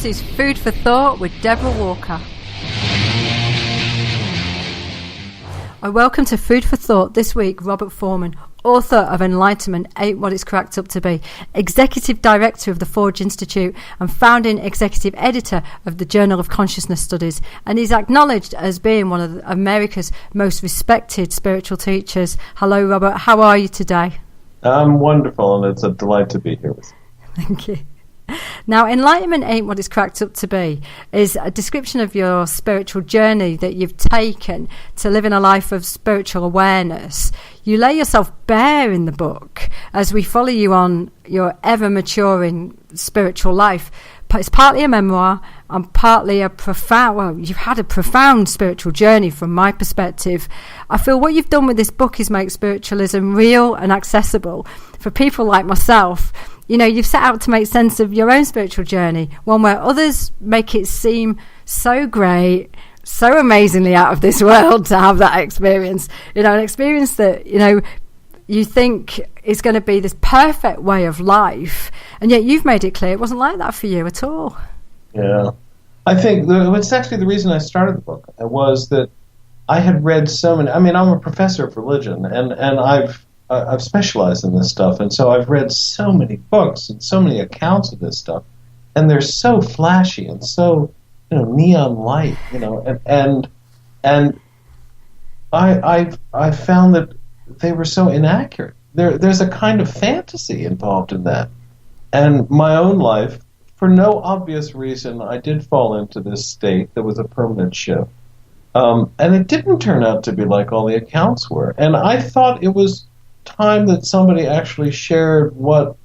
This is Food for Thought with Deborah Walker. Welcome to Food for Thought. This week, Robert Forman, author of Enlightenment, Ain't What It's Cracked Up to Be, Executive Director of the Forge Institute and Founding Executive Editor of the Journal of Consciousness Studies, and he's acknowledged as being one of America's most respected spiritual teachers. Hello, Robert. How are you today? I'm wonderful, and it's a delight to be here with you. Thank you. Now, Enlightenment Ain't What It's Cracked Up to Be is a description of your spiritual journey that you've taken to living a life of spiritual awareness. You lay yourself bare in the book as we follow you on your ever-maturing spiritual life. It's partly a memoir and partly you've had a profound spiritual journey from my perspective. I feel what you've done with this book is make spiritualism real and accessible for people like myself. You know, you've set out to make sense of your own spiritual journey, one where others make it seem so great, so amazingly out of this world to have that experience. You know, an experience that, you know, you think is going to be this perfect way of life, and yet you've made it clear it wasn't like that for you at all. Yeah. I think it's actually the reason I started the book was that I had read so many. I mean, I'm a professor of religion, and I've specialized in this stuff, and so I've read so many books and so many accounts of this stuff, and they're so flashy and so, you know, neon light, you know, and I found that they were so inaccurate. There's a kind of fantasy involved in that, and my own life, for no obvious reason, I did fall into this state that was a permanent shift, and it didn't turn out to be like all the accounts were, and I thought it was time that somebody actually shared what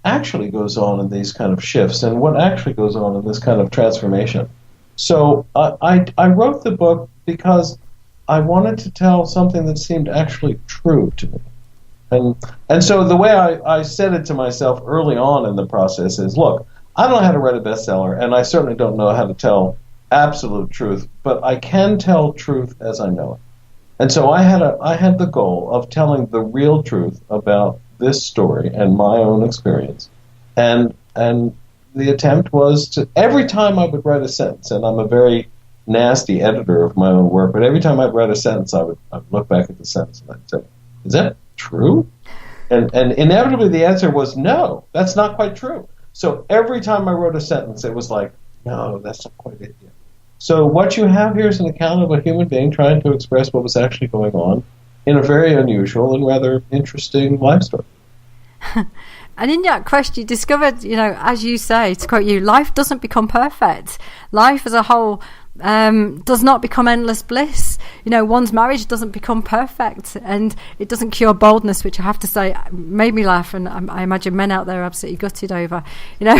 actually goes on in these kind of shifts and what actually goes on in this kind of transformation. So I wrote the book because I wanted to tell something that seemed actually true to me. And so the way I said it to myself early on in the process is, look, I don't know how to write a bestseller, and I certainly don't know how to tell absolute truth, but I can tell truth as I know it. And so I had the goal of telling the real truth about this story and my own experience. And the attempt was to, every time I would write a sentence, and I'm a very nasty editor of my own work, but every time I'd write a sentence, I'd look back at the sentence and I'd say, is that true? And inevitably the answer was no, that's not quite true. So every time I wrote a sentence, it was like, no, that's not quite it yet. So what you have here is an account of a human being trying to express what was actually going on in a very unusual and rather interesting life story. And in that quest, you discovered, you know, as you say, to quote you, life doesn't become perfect. Life as a whole does not become endless bliss. You know, one's marriage doesn't become perfect, and it doesn't cure boldness, which I have to say made me laugh, and I imagine men out there are absolutely gutted over, you know.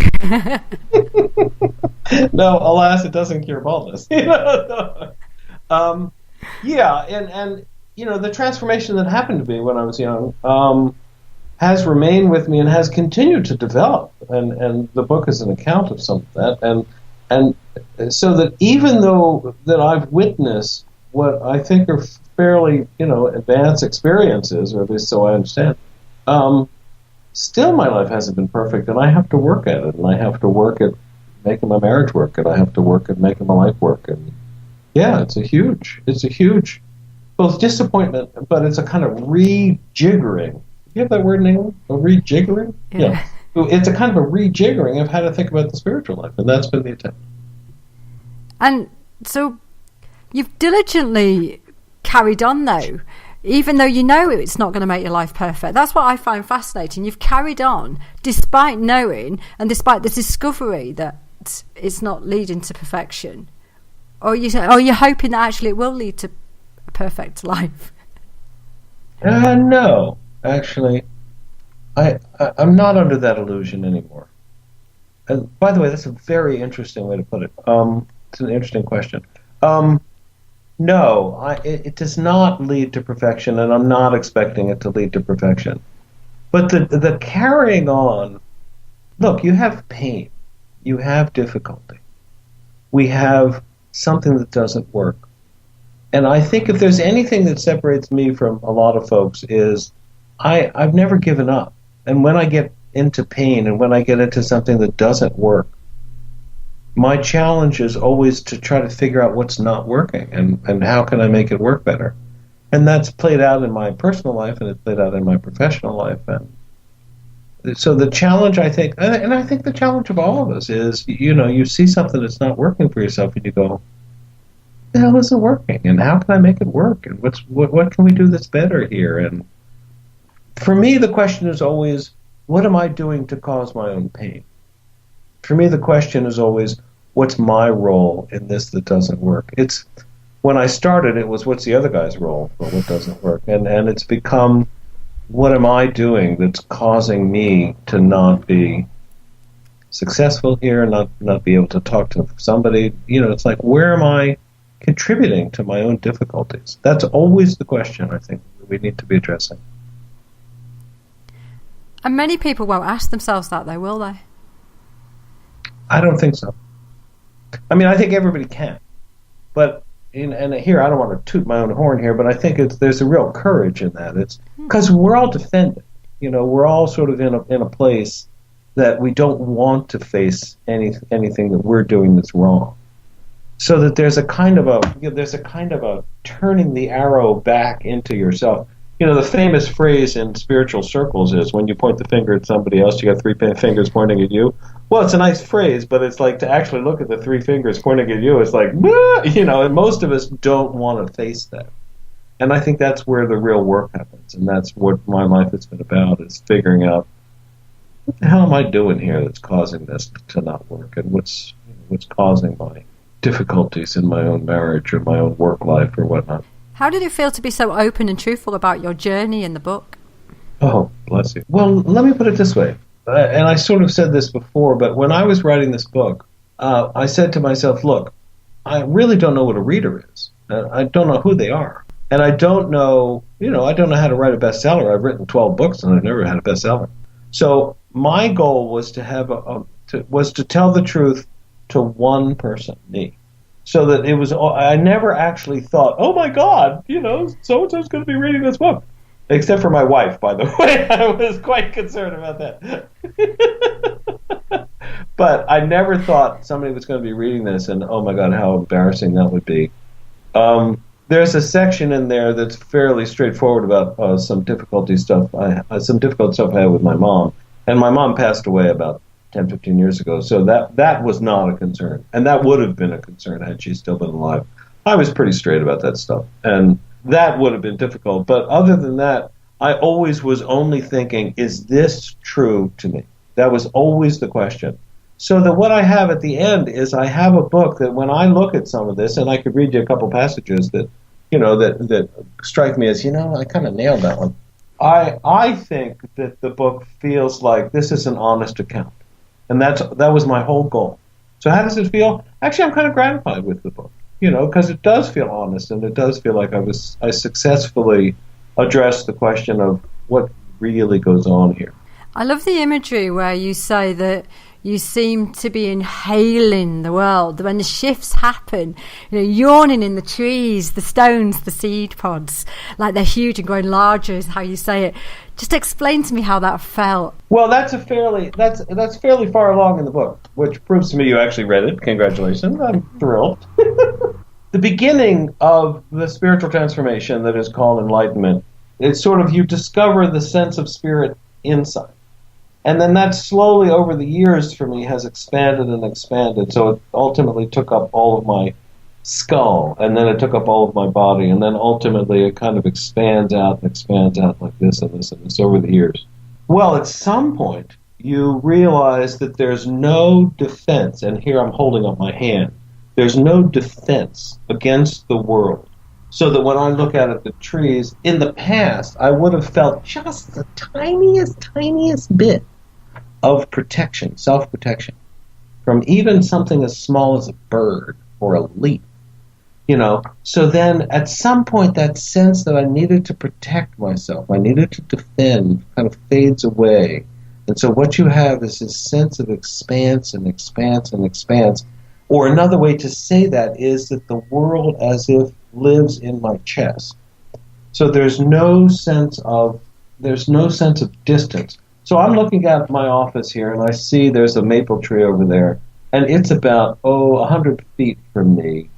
No, alas, it doesn't cure baldness. You know? Yeah, and you know, the transformation that happened to me when I was young has remained with me and has continued to develop, and the book is an account of some of that, and so that even though that I've witnessed what I think are fairly, you know, advanced experiences, or at least so I understand, still my life hasn't been perfect, and I have to work at it, and I have to work at making my marriage work, and I have to work at making my life work, and yeah, it's a huge both disappointment, but it's a kind of rejiggering. Do you have that word in English? A rejiggering? Yeah. It's a kind of a rejiggering of how to think about the spiritual life, and that's been the attempt. And so you've diligently carried on, though, even though you know it's not going to make your life perfect. That's what I find fascinating. You've carried on despite knowing and despite the discovery that it's not leading to perfection. Or you're hoping that actually it will lead to a perfect life. No, actually, I'm not under that illusion anymore. And by the way, that's a very interesting way to put it. It's an interesting question. No, it does not lead to perfection, and I'm not expecting it to lead to perfection. But the carrying on, look, you have pain, you have difficulty, we have something that doesn't work. And I think if there's anything that separates me from a lot of folks is I've never given up. And when I get into pain and when I get into something that doesn't work, my challenge is always to try to figure out what's not working and how can I make it work better. And that's played out in my personal life and it's played out in my professional life. And so the challenge, I think, and I think the challenge of all of us is, you see something that's not working for yourself and you go, the hell isn't working? And how can I make it work? And what can we do that's better here? And for me, the question is always, what am I doing to cause my own pain? For me, the question is always, what's my role in this that doesn't work? It's when I started, it was what's the other guy's role for what doesn't work? And it's become, what am I doing that's causing me to not be successful here, not be able to talk to somebody? It's like, where am I contributing to my own difficulties? That's always the question I think we need to be addressing. And many people won't ask themselves that, though, will they? I don't think so. I mean, I think everybody can. But, and here, I don't want to toot my own horn here, but I think there's a real courage in that. It's because we're all defended. We're all sort of in a place that we don't want to face anything that we're doing that's wrong. So that there's a kind of a turning the arrow back into yourself. The famous phrase in spiritual circles is, when you point the finger at somebody else, you got three fingers pointing at you. Well, it's a nice phrase, but it's like, to actually look at the three fingers pointing at you, it's like, and most of us don't want to face that. And I think that's where the real work happens, and that's what my life has been about, is figuring out, what the hell am I doing here that's causing this to not work, and what's causing my difficulties in my own marriage or my own work life or whatnot. How did it feel to be so open and truthful about your journey in the book? Oh, bless you. Well, let me put it this way, and I sort of said this before, but when I was writing this book, I said to myself, look, I really don't know what a reader is. I don't know who they are. And I don't know, I don't know how to write a bestseller. I've written 12 books and I've never had a bestseller. So my goal was to have was to tell the truth to one person, me. So that it was, I never actually thought, oh my God, so-and-so's going to be reading this book. Except for my wife, by the way. I was quite concerned about that. But I never thought somebody was going to be reading this, and oh my God, how embarrassing that would be. There's a section in there that's fairly straightforward about some difficult stuff I had with my mom. And my mom passed away about 10, 15 years ago, so that was not a concern. And that would have been a concern had she still been alive. I was pretty straight about that stuff, and that would have been difficult. But other than that, I always was only thinking, is this true to me? That was always the question. So that what I have at the end is, I have a book that when I look at some of this, and I could read you a couple passages that, that strike me as, I kind of nailed that one. I think that the book feels like this is an honest account. And that was my whole goal. So how does it feel? Actually, I'm kind of gratified with the book, because it does feel honest, and it does feel like I successfully addressed the question of what really goes on here. I love the imagery where you say that you seem to be inhaling the world. When the shifts happen, yawning in the trees, the stones, the seed pods, like they're huge and growing larger is how you say it. Just explain to me how that felt. Well, that's fairly far along in the book, which proves to me you actually read it. Congratulations. I'm thrilled. The beginning of the spiritual transformation that is called Enlightenment, it's sort of, you discover the sense of spirit inside. And then that slowly over the years for me has expanded and expanded. So it ultimately took up all of my skull, and then it took up all of my body, and then ultimately it kind of expands out like this and this and this over the years. Well, at some point you realize that there's no defense, and here I'm holding up my hand, there's no defense against the world. So that when I look out at the trees, in the past, I would have felt just the tiniest bit of protection, self-protection, from even something as small as a bird or a leaf. So then at some point that sense that I needed to protect myself, I needed to defend, kind of fades away. And so what you have is this sense of expanse and expanse and expanse. Or another way to say that is that the world as if lives in my chest. So there's no sense of distance. So I'm looking at my office here, and I see there's a maple tree over there, and it's about 100 feet from me.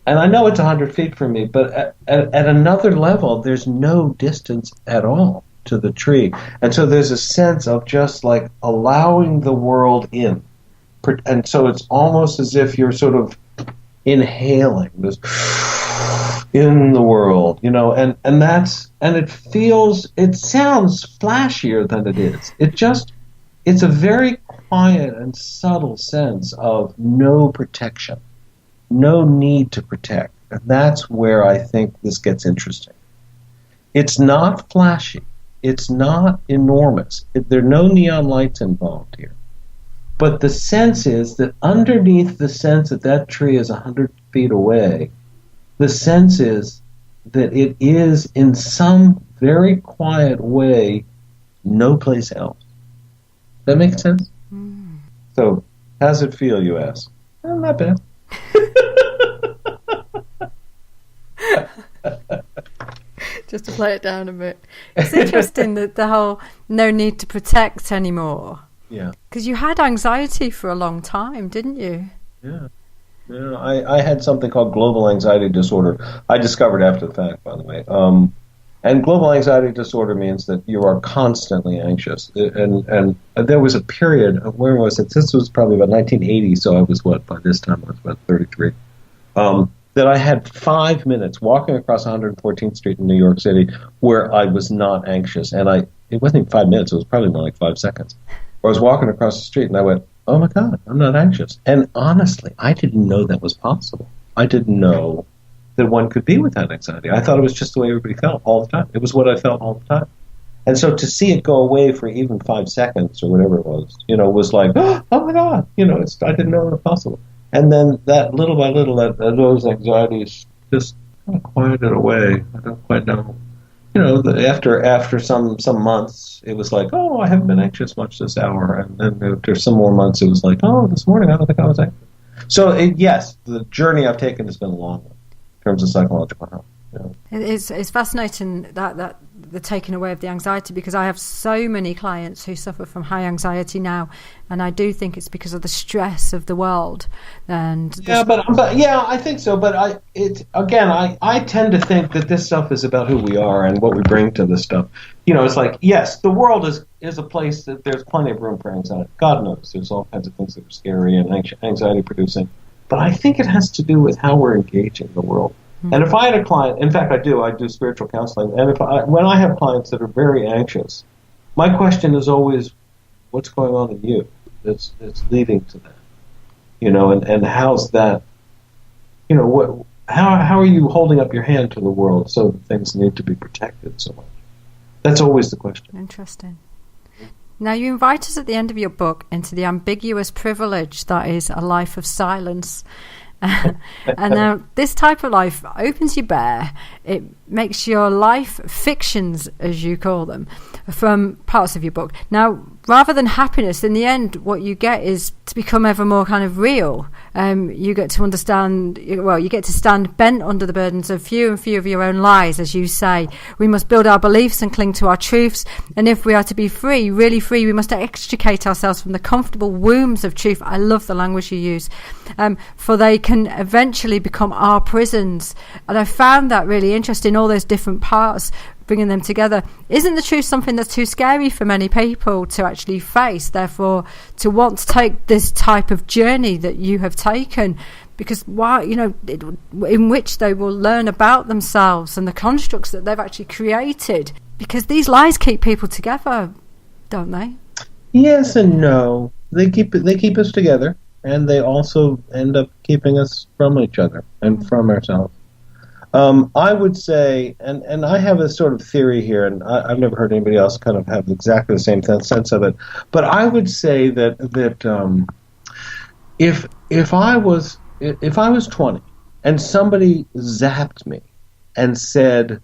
And I know it's 100 feet from me, but at another level, there's no distance at all to the tree. And so there's a sense of just like allowing the world in. And so it's almost as if you're sort of inhaling this in the world, you know, and it sounds flashier than it is. It's a very quiet and subtle sense of no protection, no need to protect. And that's where I think this gets interesting. It's not flashy. It's not enormous. There are no neon lights involved here. But the sense is that underneath the sense that that tree is 100 feet away, the sense is that it is in some very quiet way no place else. Does that make sense? Mm. So, how's it feel, you ask? Not bad. Just to play it down a bit. It's interesting that the whole no need to protect anymore. Yeah. Because you had anxiety for a long time, didn't you? Yeah. Yeah, I had something called global anxiety disorder. I discovered after the fact, by the way. And global anxiety disorder means that you are constantly anxious. And there was a period of, where was it? This was probably about 1980, so I was, by this time I was about 33. That I had 5 minutes walking across 114th Street in New York City where I was not anxious. And it wasn't even 5 minutes, it was probably more like 5 seconds. I was walking across the street and I went, oh my God, I'm not anxious. And honestly, I didn't know that was possible. I didn't know that one could be without anxiety. I thought it was just the way everybody felt all the time. It was what I felt all the time. And so to see it go away for even 5 seconds or whatever it was, was like, oh my God, I didn't know it was possible. And then that little by little, those anxieties just kind of quieted away. I don't quite know. After some months, it was like, oh, I haven't been anxious much this hour. And then after some more months, it was like, oh, this morning I don't think I was anxious. So, yes, the journey I've taken has been a long one in terms of psychological health. It's fascinating that the taking away of the anxiety, because I have so many clients who suffer from high anxiety now, and I do think it's because of the stress of the world. And I think so. But I tend to think that this stuff is about who we are and what we bring to this stuff. It's like, yes, the world is a place that there's plenty of room for anxiety. God knows there's all kinds of things that are scary and anxiety producing. But I think it has to do with how we're engaging the world. And if I had a client, in fact I do spiritual counseling, and when I have clients that are very anxious, my question is always, what's going on in you that's leading to that? And how's that, how are you holding up your hand to the world so that things need to be protected so much? That's always the question. Interesting. Now, you invite us at the end of your book into the ambiguous privilege that is a life of silence. And now this type of life opens you bare. It makes your life fictions, as you call them, from parts of your book. Now, rather than happiness, in the end, what you get is to become ever more kind of real. You get to understand, you get to stand bent under the burdens of few and few of your own lies, as you say. We must build our beliefs and cling to our truths. And if we are to be free, really free, we must extricate ourselves from the comfortable wombs of truth. I love the language you use. For they can eventually become our prisons. And I found that really interesting, all those different parts, bringing them together. Isn't the truth something that's too scary for many people to actually face, therefore to want to take this type of journey that you have taken? Because in which they will learn about themselves and the constructs that they've actually created, because these lies keep people together, don't they? Yes and no. They keep us together, and they also end up keeping us from each other and from ourselves. I would say, and I have a sort of theory here, and I've never heard anybody else kind of have exactly the same sense of it, but I would say that if I was 20 and somebody zapped me and said,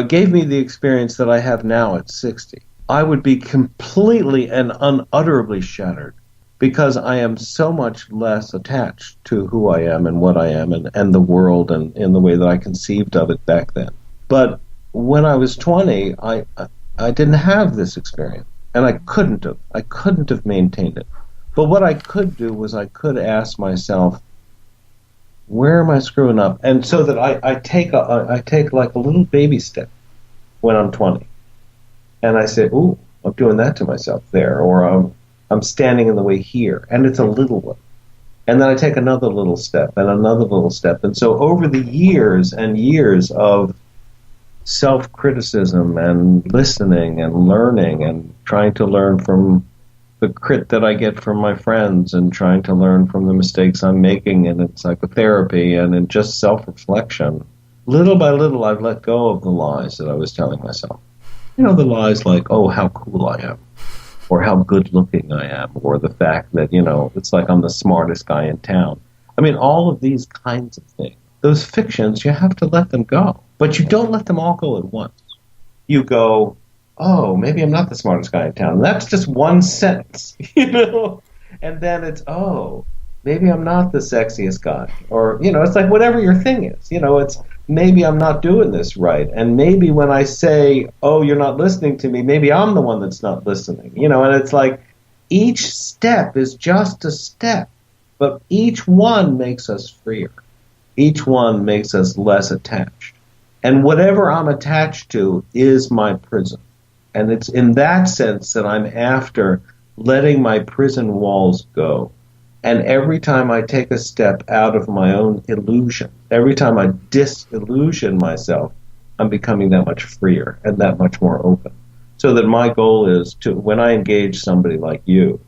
gave me the experience that I have now at 60, I would be completely and unutterably shattered, because I am so much less attached to who I am and what I am and the world and in the way that I conceived of it back then. But when I was 20, I didn't have this experience, and I couldn't have maintained it. But what I could do was I could ask myself, where am I screwing up? And so that I take like a little baby step when I'm 20. And I say, ooh, I'm doing that to myself there. Or I'm standing in the way here. And it's a little one. And then I take another little step and another little step. And so over the years and years of self-criticism and listening and learning and trying to learn from the crit that I get from my friends and trying to learn from the mistakes I'm making in psychotherapy and in just self-reflection, little by little I've let go of the lies that I was telling myself. You know, the lies like, oh, how cool I am, or how good looking I am, or the fact that, you know, it's like I'm the smartest guy in town. I mean, all of these kinds of things, those fictions, you have to let them go. But you don't let them all go at once. You go, oh, maybe I'm not the smartest guy in town. And that's just one sentence, you know? And then it's, oh, maybe I'm not the sexiest guy. Or, you know, it's like whatever your thing is. You know, it's maybe I'm not doing this right. And maybe when I say, oh, you're not listening to me, maybe I'm the one that's not listening. You know, and it's like each step is just a step. But each one makes us freer. Each one makes us less attached. And whatever I'm attached to is my prison. And it's in that sense that I'm after letting my prison walls go. And every time I take a step out of my own illusion, every time I disillusion myself, I'm becoming that much freer and that much more open. So that my goal is to, when I engage somebody like you,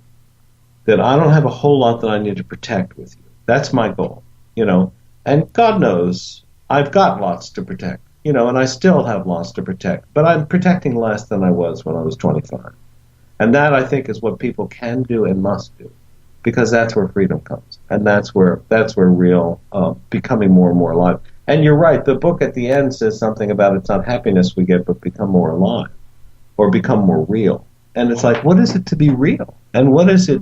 that I don't have a whole lot that I need to protect with you. That's my goal, you know. And God knows I've got lots to protect, you know, and I still have lots to protect. But I'm protecting less than I was when I was 25. And that, I think, is what people can do and must do, because that's where freedom comes. And that's where real becoming more and more alive. And you're right, the book at the end says something about it's not happiness we get, but become more alive or become more real. And it's like, what is it to be real? And what is it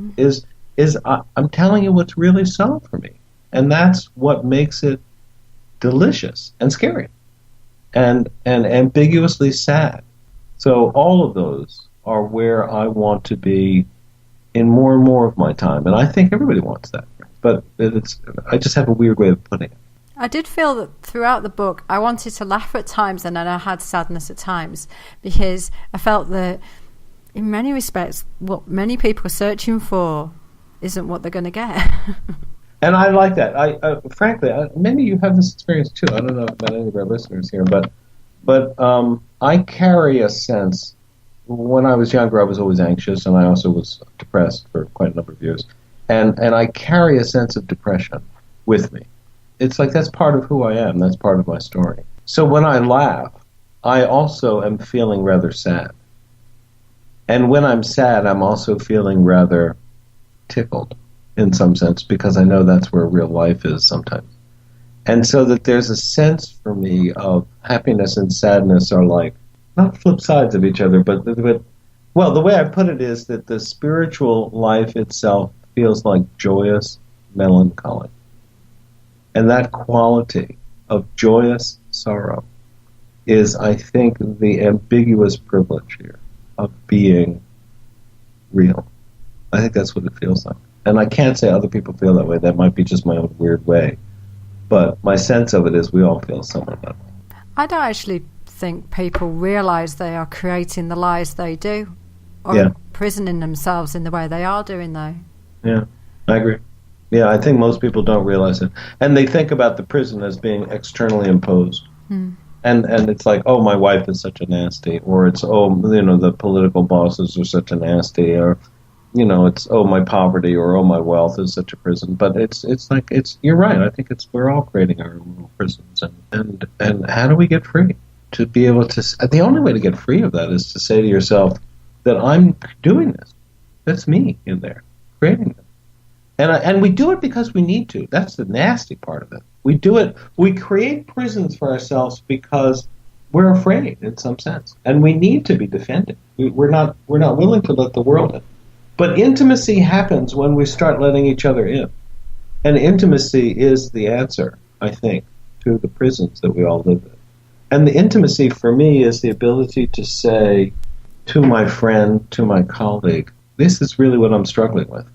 I'm telling you what's really so for me. And that's what makes it delicious and scary and ambiguously sad. So all of those are where I want to be in more and more of my time. And I think everybody wants that. But I just have a weird way of putting it. I did feel that throughout the book, I wanted to laugh at times and then I had sadness at times, because I felt that in many respects, what many people are searching for isn't what they're going to get. And I like that. Frankly, maybe you have this experience too. I don't know about any of our listeners here, but I carry a sense. When I was younger, I was always anxious, and I also was depressed for quite a number of years. And I carry a sense of depression with me. It's like that's part of who I am. That's part of my story. So when I laugh, I also am feeling rather sad. And when I'm sad, I'm also feeling rather tickled in some sense, because I know that's where real life is sometimes. And so that there's a sense for me of happiness and sadness are like, not flip sides of each other, but well, the way I put it is that the spiritual life itself feels like joyous melancholy. And that quality of joyous sorrow is, I think, the ambiguous privilege here of being real. I think that's what it feels like. And I can't say other people feel that way. That might be just my own weird way. But my sense of it is we all feel somewhat that way. I don't actually think people realize they are creating the lies they do, or imprisoning themselves in the way they are doing, though. Yeah, I agree. Yeah, I think most people don't realize it. And they think about the prison as being externally imposed. And it's like, oh, my wife is such a nasty, or it's, oh, you know, the political bosses are such a nasty, or, you know, it's, oh, my poverty, or, oh, my wealth is such a prison. But it's like, you're right. I think we're all creating our own little prisons. And how do we get free? To be able to, the only way to get free of that is to say to yourself that I'm doing this. That's me in there, creating them. And we do it because we need to. That's the nasty part of it. We do it, we create prisons for ourselves because we're afraid in some sense. And we need to be defended. We're not willing to let the world in. But intimacy happens when we start letting each other in. And intimacy is the answer, I think, to the prisons that we all live in. And the intimacy for me is the ability to say to my friend, to my colleague, this is really what I'm struggling with.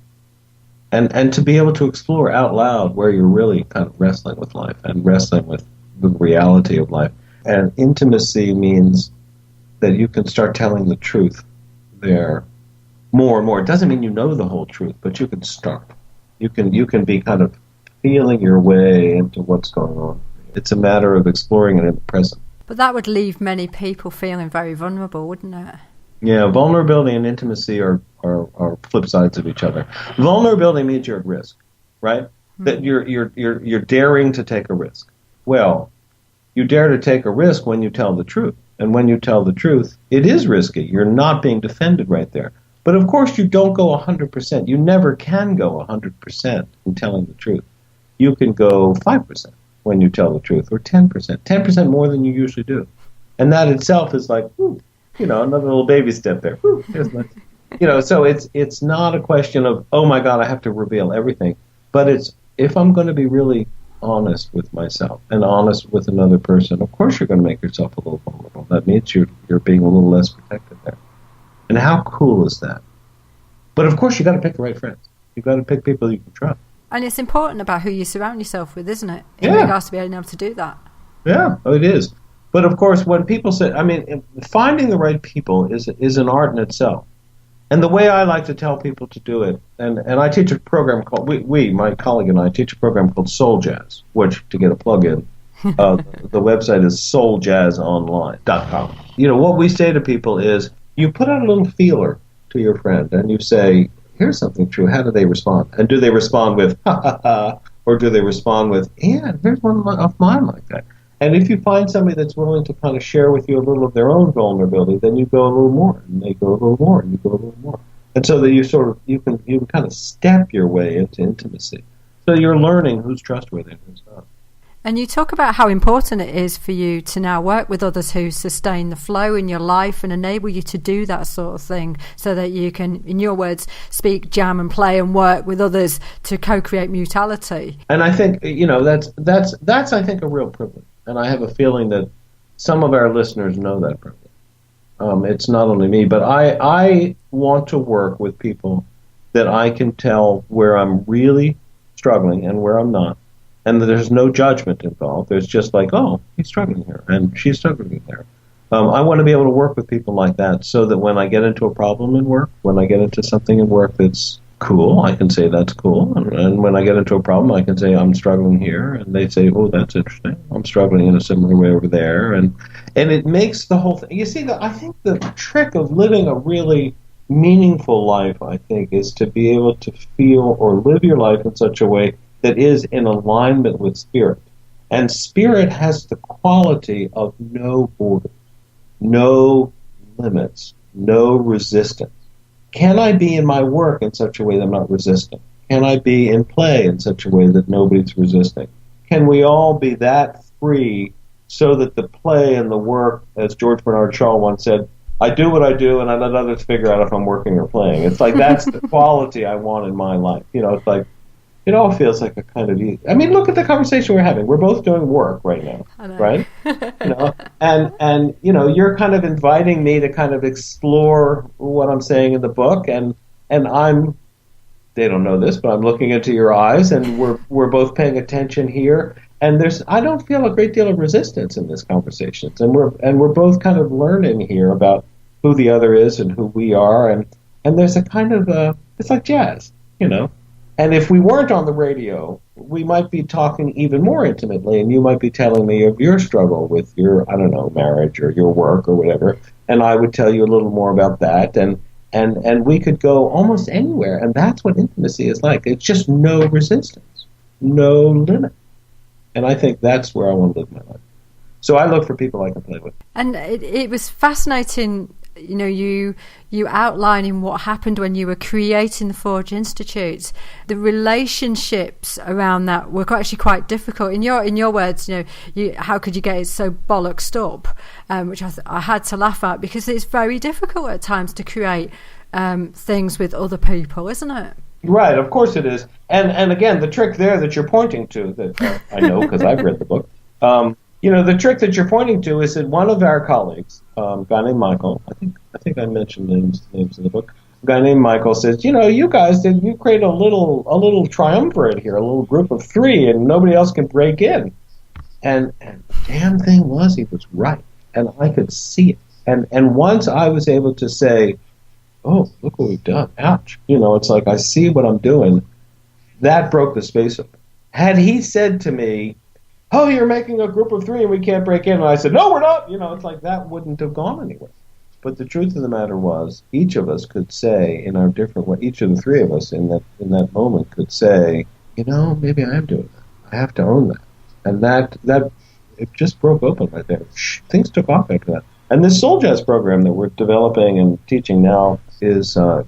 And to be able to explore out loud where you're really kind of wrestling with life and wrestling with the reality of life. And intimacy means that you can start telling the truth there more and more. It doesn't mean you know the whole truth, but you can start. You can be kind of feeling your way into what's going on. It's a matter of exploring it in the present. But that would leave many people feeling very vulnerable, wouldn't it? Yeah, vulnerability and intimacy are flip sides of each other. Vulnerability means you're at risk, right? That you're daring to take a risk. Well, you dare to take a risk when you tell the truth. And when you tell the truth, it is risky. You're not being defended right there. But of course you don't go 100%. You never can go 100% in telling the truth. You can go 5% when you tell the truth, or 10%. 10% more than you usually do. And that itself is like, another little baby step there. So it's not a question of, oh my God, I have to reveal everything. But it's, if I'm going to be really honest with myself and honest with another person, of course you're going to make yourself a little vulnerable. That means you're being a little less protected there. And how cool is that? But of course you got to pick the right friends. You got to pick people you can trust. And it's important about who you surround yourself with, isn't it? In Yeah. regards to being able to do that. Yeah, it is. But of course, when people say, finding the right people is an art in itself. And the way I like to tell people to do it, and I teach a program called, my colleague and I teach a program called Soul Jazz, which, to get a plug-in, the website is souljazzonline.com. What we say to people is, you put out a little feeler to your friend, and you say, here's something true, how do they respond? And do they respond with, ha ha ha, or do they respond with, yeah, here's one of mine like that? And if you find somebody that's willing to kind of share with you a little of their own vulnerability, then you go a little more, and they go a little more, and you go a little more. And so that you can kind of step your way into intimacy. So you're learning who's trustworthy and who's not. And you talk about how important it is for you to now work with others who sustain the flow in your life and enable you to do that sort of thing, so that you can, in your words, speak, jam and play and work with others to co-create mutuality. And I think, that's I think a real privilege. And I have a feeling that some of our listeners know that privilege. It's not only me, but I want to work with people that I can tell where I'm really struggling and where I'm not. And there's no judgment involved. There's just like, oh, he's struggling here, and she's struggling there. I want to be able to work with people like that, so that when I get into a problem in work, when I get into something in work that's cool, I can say that's cool. And when I get into a problem, I can say I'm struggling here, and they say, oh, that's interesting. I'm struggling in a similar way over there, and it makes the whole thing. You see, I think the trick of living a really meaningful life, I think, is to be able to feel or live your life in such a way that is in alignment with spirit. And spirit has the quality of no borders, no limits, no resistance. Can I be in my work in such a way that I'm not resisting? Can I be in play in such a way that nobody's resisting? Can we all be that free so that the play and the work, as George Bernard Shaw once said, I do what I do and I let others figure out if I'm working or playing. It's like that's the quality I want in my life. It's like, it all feels like a kind of easy. Look at the conversation we're having. We're both doing work right now, right? And you're kind of inviting me to kind of explore what I'm saying in the book, and I'm. They don't know this, but I'm looking into your eyes, and we're both paying attention here. And I don't feel a great deal of resistance in this conversation, and we're both kind of learning here about who the other is and who we are, and there's a kind of it's like jazz, And if we weren't on the radio, we might be talking even more intimately, and you might be telling me of your struggle with your, marriage or your work or whatever, and I would tell you a little more about that, and we could go almost anywhere, and that's what intimacy is like. It's just no resistance, no limit. And I think that's where I want to live my life. So I look for people I can play with. And it was fascinating, you outlining what happened when you were creating the Forge Institute. The relationships around that were actually quite difficult. In your words, how could you get it so bollocksed up? Which I had to laugh at, because it's very difficult at times to create things with other people, isn't it? Right, of course it is. And again, the trick there that you're pointing to, that I know because I've read the book, the trick that you're pointing to is that one of our colleagues, a guy named Michael, I think I mentioned names in the book, guy named Michael says, you guys, you create a little triumvirate here, a little group of 3, and nobody else can break in. And the damn thing was, he was right. And I could see it. And once I was able to say, oh, look what we've done. Ouch. It's like I see what I'm doing. That broke the space open. Had he said to me, oh, you're making a group of 3 and we can't break in, and I said, no, we're not. It's like that wouldn't have gone anywhere. But the truth of the matter was, each of us could say in our different way, each of the 3 of us in that moment could say, maybe I am doing that. I have to own that. And that it just broke open right there. Things took off after that. And this Soul Jazz program that we're developing and teaching now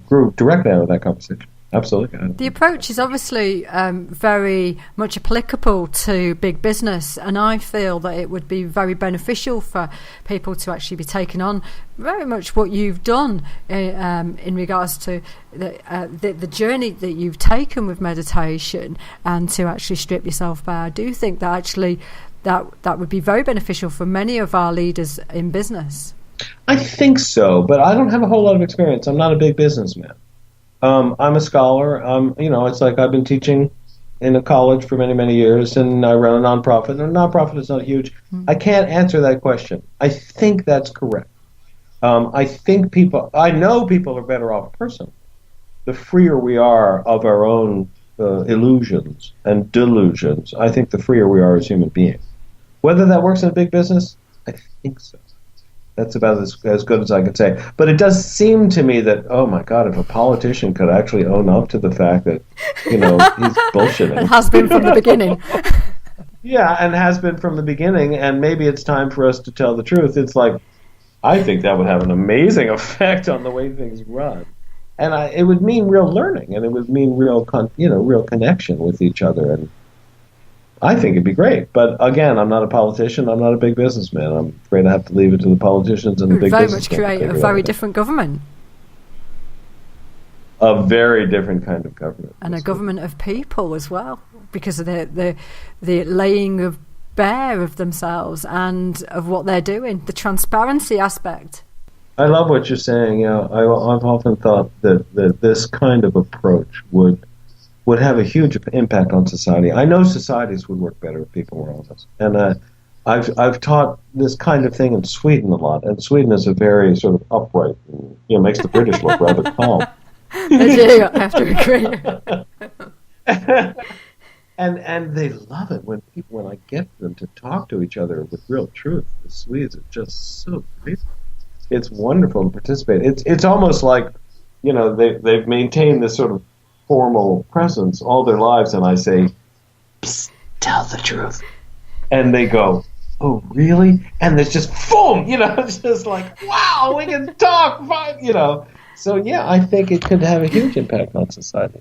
grew directly out of that conversation. Absolutely. The approach is obviously very much applicable to big business, and I feel that it would be very beneficial for people to actually be taking on very much what you've done in regards to the journey that you've taken with meditation, and to actually strip yourself bare. I do think that actually that would be very beneficial for many of our leaders in business. I think so, but I don't have a whole lot of experience. I'm not a big businessman. I'm a scholar. It's like I've been teaching in a college for many, many years, and I run a nonprofit. And a nonprofit is not huge. I can't answer that question. I think that's correct. I know people are better off personally. The freer we are of our own illusions and delusions, I think the freer we are as human beings. Whether that works in a big business, I think so. That's about as good as I can say. But it does seem to me that, oh my God, if a politician could actually own up to the fact that, he's bullshitting. It has been from the beginning. Yeah, and has been from the beginning, and maybe it's time for us to tell the truth. It's like, I think that would have an amazing effect on the way things run. And it would mean real learning, and it would mean real connection with each other, and I think it'd be great. But again, I'm not a politician. I'm not a big businessman. I'm afraid I have to leave it to the politicians and the big businessmen. Very much create a very different government. A very different kind of government. And a government of people as well, because of the laying of bare of themselves and of what they're doing, the transparency aspect. I love what you're saying. I've often thought that this kind of approach would have a huge impact on society. I know societies would work better if people were honest. And I've taught this kind of thing in Sweden a lot. And Sweden is a very sort of upright, and, makes the British look rather calm. They do, I have to agree. And they love it when I get them to talk to each other with real truth. The Swedes are just so great. It's wonderful to participate. It's almost like, they've maintained this sort of formal presence all their lives, and I say, psst, tell the truth. And they go, oh, really? And there's just, boom, it's just like, wow, we can talk, fine, So, yeah, I think it could have a huge impact on society.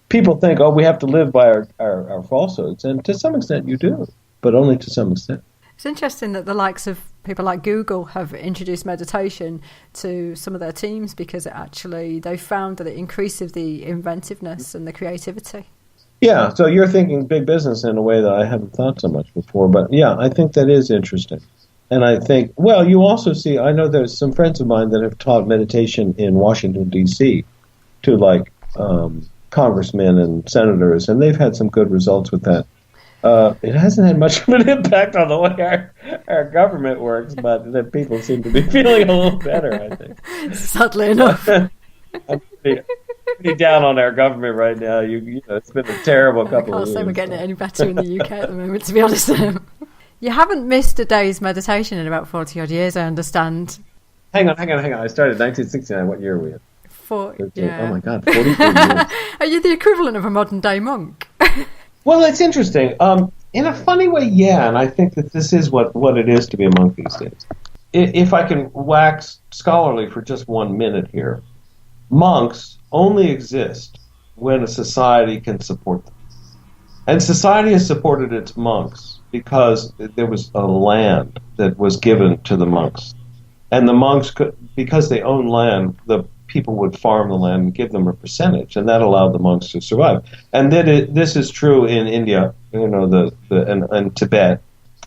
People think, oh, we have to live by our falsehoods, and to some extent you do, but only to some extent. It's interesting that the likes of people like Google have introduced meditation to some of their teams, because they found that it increases the inventiveness and the creativity. Yeah, so you're thinking big business in a way that I haven't thought so much before. But yeah, I think that is interesting. And I think, well, you also see, I know there's some friends of mine that have taught meditation in Washington, D.C. to congressmen and senators, and they've had some good results with that. It hasn't had much of an impact on the way our government works, but that people seem to be feeling a little better, I think. Sadly enough. I'm pretty down on our government right now. It's been a terrible couple of years. I can't say we're getting it any better in the UK at the moment, to be honest. You haven't missed a day's meditation in about 40-odd years, I understand. Hang on. I started in 1969. What year are we in? 40, yeah. Oh, my God, 43 years. Are you the equivalent of a modern-day monk? Well, it's interesting. In a funny way, yeah, and I think that this is what it is to be a monk these days. If I can wax scholarly for just 1 minute here, monks only exist when a society can support them. And society has supported its monks because there was a land that was given to the monks. And the monks could, because they own land, the people would farm the land and give them a percentage, and that allowed the monks to survive. And then this is true in India, and Tibet.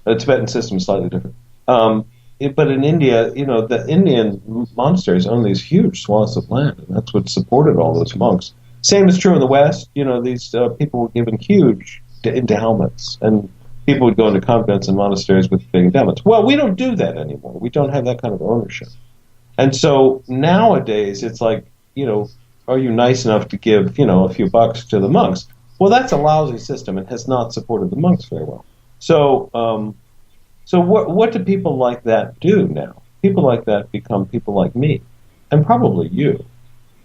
The Tibetan system is slightly different. but in India, the Indian monasteries own these huge swaths of land, and that's what supported all those monks. Same is true in the West. These people were given huge endowments, and people would go into convents and monasteries with big endowments. Well, we don't do that anymore. We don't have that kind of ownership. And so nowadays, it's like, are you nice enough to give, a few bucks to the monks? Well, that's a lousy system and has not supported the monks very well. So what do people like that do now? People like that become people like me, and probably you.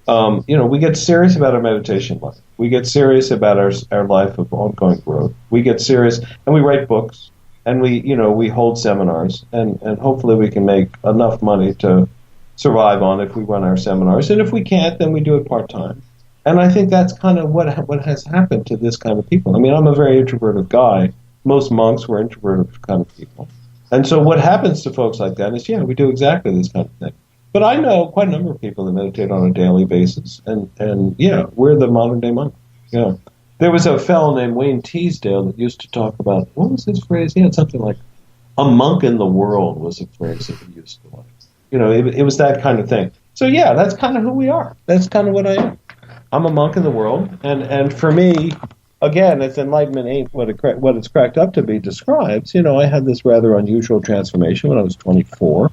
We get serious about our meditation life. We get serious about our life of ongoing growth. We get serious, and we write books, and we hold seminars, and hopefully we can make enough money to survive on if we run our seminars. And if we can't, then we do it part-time. And I think that's kind of what has happened to this kind of people. I mean, I'm a very introverted guy. Most monks were introverted kind of people. And so what happens to folks like that is, we do exactly this kind of thing. But I know quite a number of people that meditate on a daily basis, and we're the modern-day monk. There was a fellow named Wayne Teasdale that used to talk about, what was his phrase? He had something like, a monk in the world was a phrase that he used to like. It was that kind of thing. So that's kind of who we are. That's kind of what I am. I'm a monk in the world, and for me, again, if enlightenment ain't what it's cracked up to be describes, I had this rather unusual transformation when I was 24,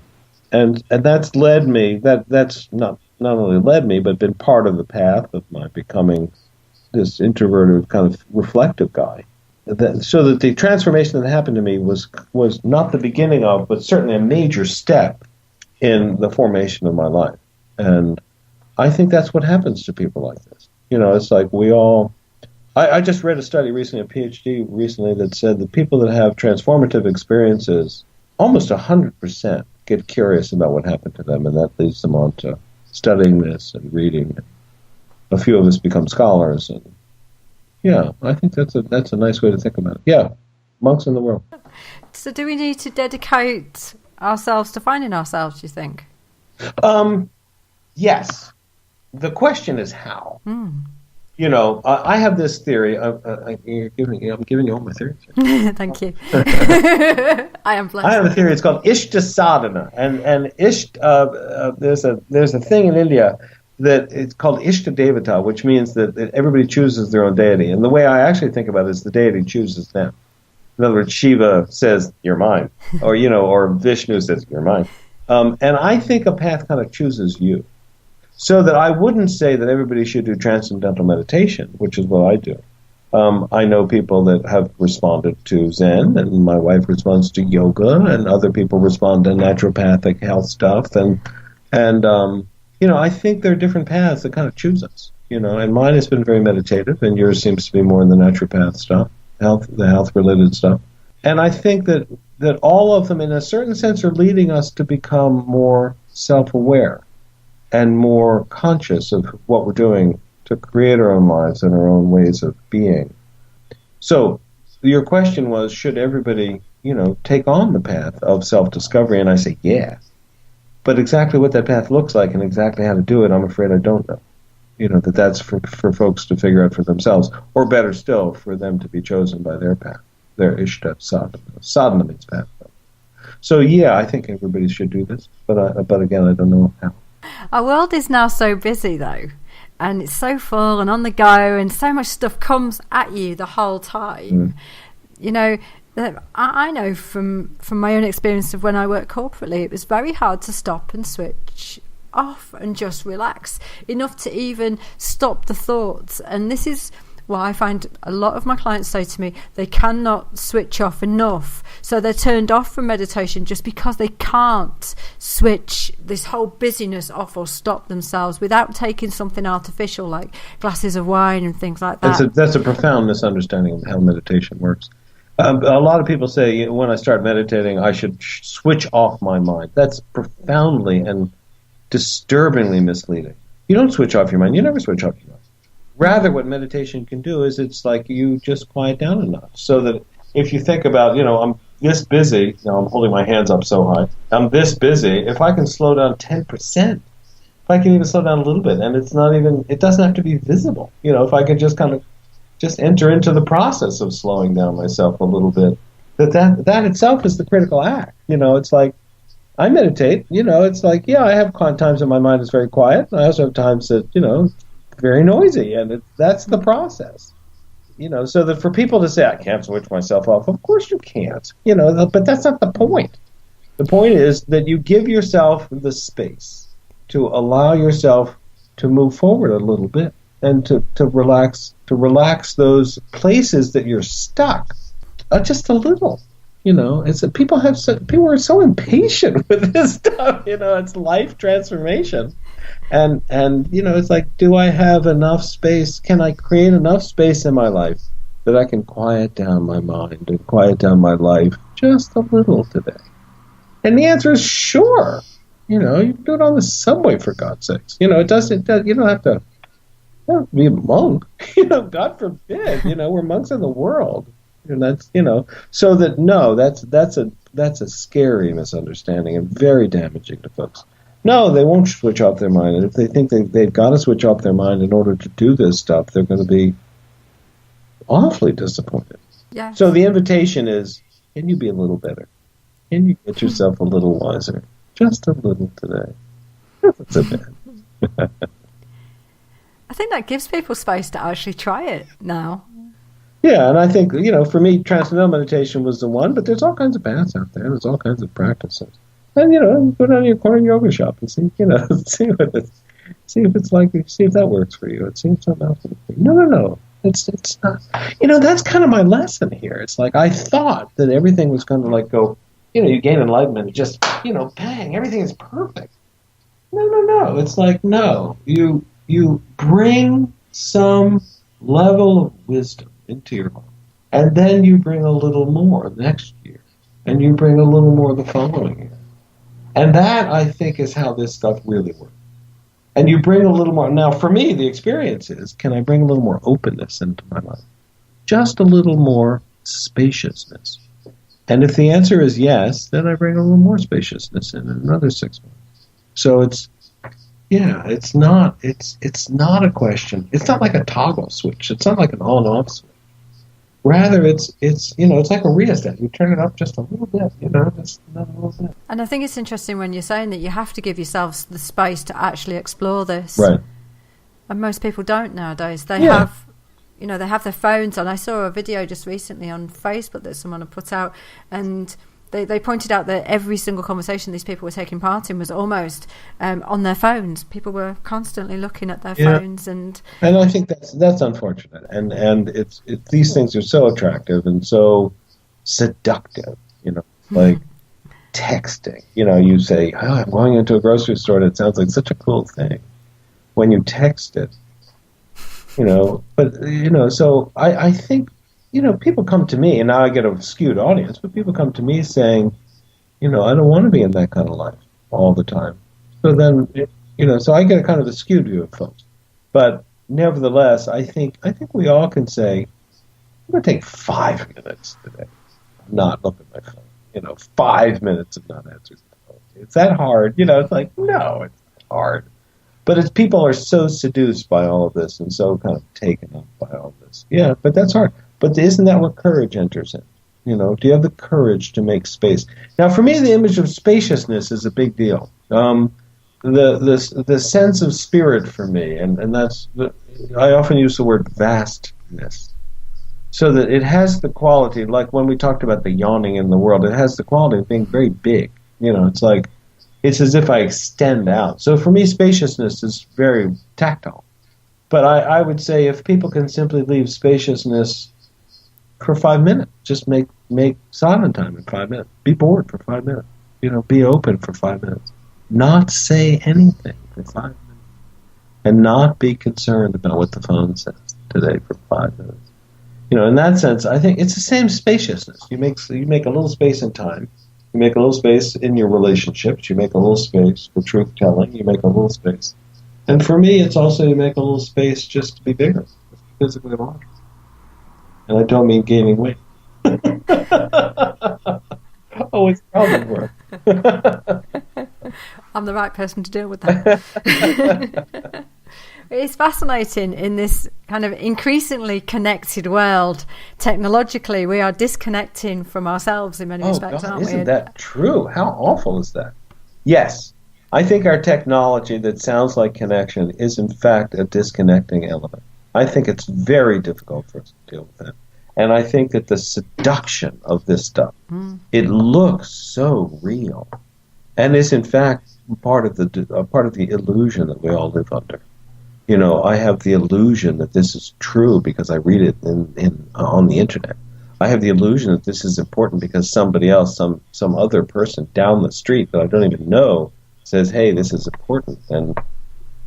and that's led me. That's not only led me, but been part of the path of my becoming this introverted kind of reflective guy. So that the transformation that happened to me was not the beginning of, but certainly a major step in the formation of my life. And I think that's what happens to people like this. It's like we all... I just read a study recently, a PhD recently, that said that people that have transformative experiences, almost 100% get curious about what happened to them, and that leads them on to studying this and reading. A few of us become scholars, and I think that's a nice way to think about it. Yeah, monks in the world. So do we need to dedicate ourselves to finding ourselves, do you think? Yes. The question is how. I have this theory. I'm giving you all my theories. Thank you. I am blessed. I have a theory. It's called Ishta Sadhana, and there's a thing in India that it's called Ishta Devata, which means that everybody chooses their own deity. And the way I actually think about it is the deity chooses them. In other words, Shiva says, "You're mine," or Vishnu says, "You're mine." And I think a path kind of chooses you. So that I wouldn't say that everybody should do transcendental meditation, which is what I do. I know people that have responded to Zen, and my wife responds to yoga, and other people respond to naturopathic health stuff. And I think there are different paths that kind of choose us. And mine has been very meditative, and yours seems to be more in the naturopath stuff, the health-related stuff. And I think that all of them, in a certain sense, are leading us to become more self-aware and more conscious of what we're doing to create our own lives and our own ways of being. So your question was, should everybody, take on the path of self-discovery? And I say, yeah. But exactly what that path looks like and exactly how to do it, I'm afraid I don't know. That's for folks to figure out for themselves, or better still, for them to be chosen by their path, their Ishta Sadhana. Sadhana means path. So I think everybody should do this, but again, I don't know how. Our world is now so busy, though, and it's so full and on the go, and so much stuff comes at you the whole time. I know from my own experience of when I worked corporately, it was very hard to stop and switch off and just relax enough to even stop the thoughts. And this is why I find a lot of my clients say to me they cannot switch off enough, so they're turned off from meditation just because they can't switch this whole busyness off or stop themselves without taking something artificial like glasses of wine and things like that. That's a profound misunderstanding of how meditation works. A lot of people say when I start meditating I should switch off my mind. That's profoundly and disturbingly misleading. You don't switch off your mind. You never switch off your mind. Rather, what meditation can do is it's like you just quiet down enough so that if you think about, I'm this busy, I'm holding my hands up so high, I'm this busy, if I can slow down 10%, if I can even slow down a little bit, and it doesn't have to be visible, if I can just kind of just enter into the process of slowing down myself a little bit, that itself is the critical act. It's like, I meditate. It's like, I have times when my mind is very quiet. And I also have times that, very noisy. And that's the process. So that for people to say, I can't switch myself off, of course you can't. But that's not the point. The point is that you give yourself the space to allow yourself to move forward a little bit and to relax those places that you're stuck just a little. People are so impatient with this stuff. It's life transformation, and it's like, do I have enough space? Can I create enough space in my life that I can quiet down my mind and quiet down my life just a little today? And the answer is sure. You can do it on the subway, for God's sakes. You don't have to be a monk. God forbid. We're monks in the world. And that's, so that, no, that's a scary misunderstanding and very damaging to folks. No, they won't switch off their mind. And if they think they've got to switch off their mind in order to do this stuff, they're going to be awfully disappointed. Yeah. So the invitation is, can you be a little better? Can you get yourself a little wiser? Just a little today. That's a bit. I think that gives people space to actually try it now. Yeah, and I think, for me, transcendental meditation was the one, but there's all kinds of paths out there. There's all kinds of practices. And, go down to your corner yoga shop and see, see if it's like, see if that works for you. See if something else works for you. No. It's not. That's kind of my lesson here. It's like, I thought that everything was going to like go, you gain enlightenment, and just, bang, everything is perfect. No. It's like, no, you bring some level of wisdom into your life, and then you bring a little more next year, and you bring a little more the following year, and that, I think, is how this stuff really works. And you bring a little more. Now, for me, the experience is, can I bring a little more openness into my life? Just a little more spaciousness. And if the answer is yes, then I bring a little more spaciousness in another 6 months. So it's not a question. It's not like a toggle switch. It's not like an on-off switch. Rather, it's like a rheostat. You turn it up just a little bit, just another little bit. And I think it's interesting when you're saying that you have to give yourself the space to actually explore this. Right. And most people don't nowadays. They have their phones on. I saw a video just recently on Facebook that someone had put out, and they pointed out that every single conversation these people were taking part in was almost on their phones. People were constantly looking at their phones, and I think that's unfortunate. And it's these things are so attractive and so seductive. Like texting. You say, "Oh, I'm going into a grocery store," and it sounds like such a cool thing when you text it. But so I think. People come to me, and now I get a skewed audience, but people come to me saying, I don't want to be in that kind of life all the time. So then, so I get a kind of a skewed view of folks. But nevertheless, I think we all can say, I'm going to take 5 minutes today, not look at my phone. 5 minutes of not answering the phone. Is that hard? It's like, no, it's not hard. But as people are so seduced by all of this and so kind of taken up by all of this. Yeah, but that's hard. But isn't that where courage enters in? Do you have the courage to make space? Now, for me, the image of spaciousness is a big deal. The sense of spirit for me, and that's I often use the word vastness, so that it has the quality, like when we talked about the yawning in the world, it has the quality of being very big. It's like it's as if I extend out. So for me, spaciousness is very tactile. But I would say if people can simply leave spaciousness for 5 minutes, just make silent time in 5 minutes. Be bored for 5 minutes. Be open for 5 minutes. Not say anything for 5 minutes. And not be concerned about what the phone says today for 5 minutes. In that sense, I think it's the same spaciousness. You make a little space in time. You make a little space in your relationships. You make a little space for truth telling. You make a little space. And for me, it's also you make a little space just to be bigger, just physically larger. And I don't mean gaining weight. Oh, it's probably work. I'm the right person to deal with that. It's fascinating in this kind of increasingly connected world. Technologically, we are disconnecting from ourselves in many respects, God, aren't we? Isn't that true? How awful is that? Yes. I think our technology that sounds like connection is in fact a disconnecting element. I think it's very difficult for us to deal with that. And I think that the seduction of this stuff, it looks so real, and is in fact part of the illusion that we all live under. You know, I have the illusion that this is true because I read it on the internet. I have the illusion that this is important because somebody else, some other person down the street that I don't even know, says, "Hey, this is important." And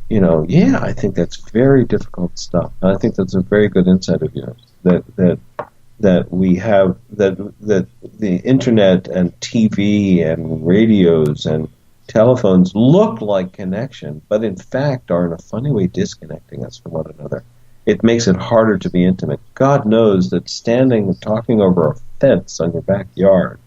you know, yeah, I think that's very difficult stuff. And I think that's a very good insight of yours that we have that the internet and TV and radios and telephones look like connection, but in fact are in a funny way disconnecting us from one another. It makes it harder to be intimate. God knows that standing and talking over a fence on your backyard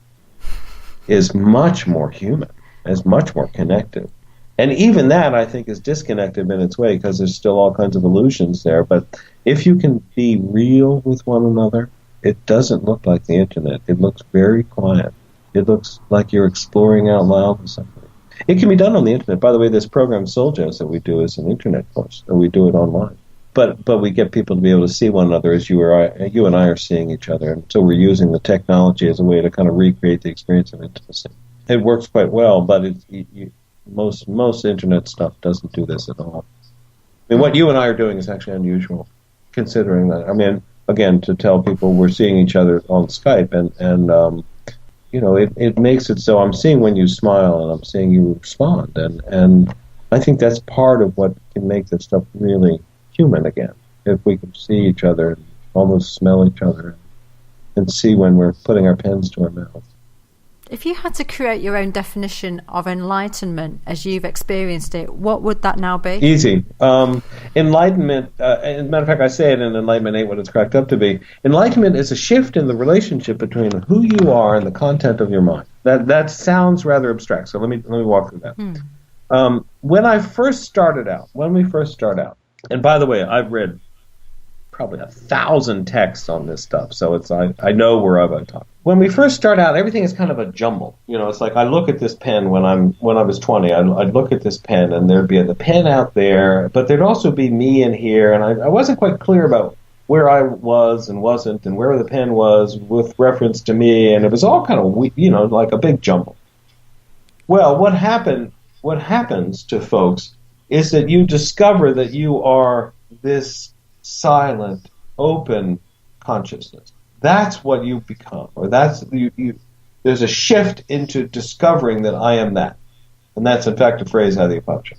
is much more human, is much more connected. And even that, I think, is disconnected in its way because there's still all kinds of illusions there. But if you can be real with one another, it doesn't look like the internet. It looks very quiet. It looks like you're exploring out loud with somebody. It can be done on the internet. By the way, this program Soul Jazz that we do is an internet course, and we do it online. But we get people to be able to see one another as you and I are seeing each other. And so we're using the technology as a way to kind of recreate the experience of intimacy. It works quite well, but most internet stuff doesn't do this at all. I mean, what you and I are doing is actually unusual, considering that. I mean, again, to tell people we're seeing each other on Skype, and you know, it makes it so I'm seeing when you smile and I'm seeing you respond, and I think that's part of what can make this stuff really human again. If we can see each other and almost smell each other and see when we're putting our pens to our mouths. If you had to create your own definition of enlightenment as you've experienced it, what would that now be? Easy. Enlightenment, as a matter of fact, I say it in Enlightenment ain't what it's cracked up to be. Enlightenment is a shift in the relationship between who you are and the content of your mind. That sounds rather abstract, so let me walk through that. When we first start out, and by the way, I've read probably 1,000 texts on this stuff, so I know where I've talked. When we first start out, everything is kind of a jumble. You know, it's like I look at this pen when I was 20. I'd look at this pen, and there'd be the pen out there, but there'd also be me in here, and I wasn't quite clear about where I was and wasn't, and where the pen was with reference to me, and it was all kind of, you know, like a big jumble. Well, what happens to folks is that you discover that you are this silent, open consciousness. That's what you become, or that's you. There's a shift into discovering that I am that, and that's in fact a phrase out of the Upanishad.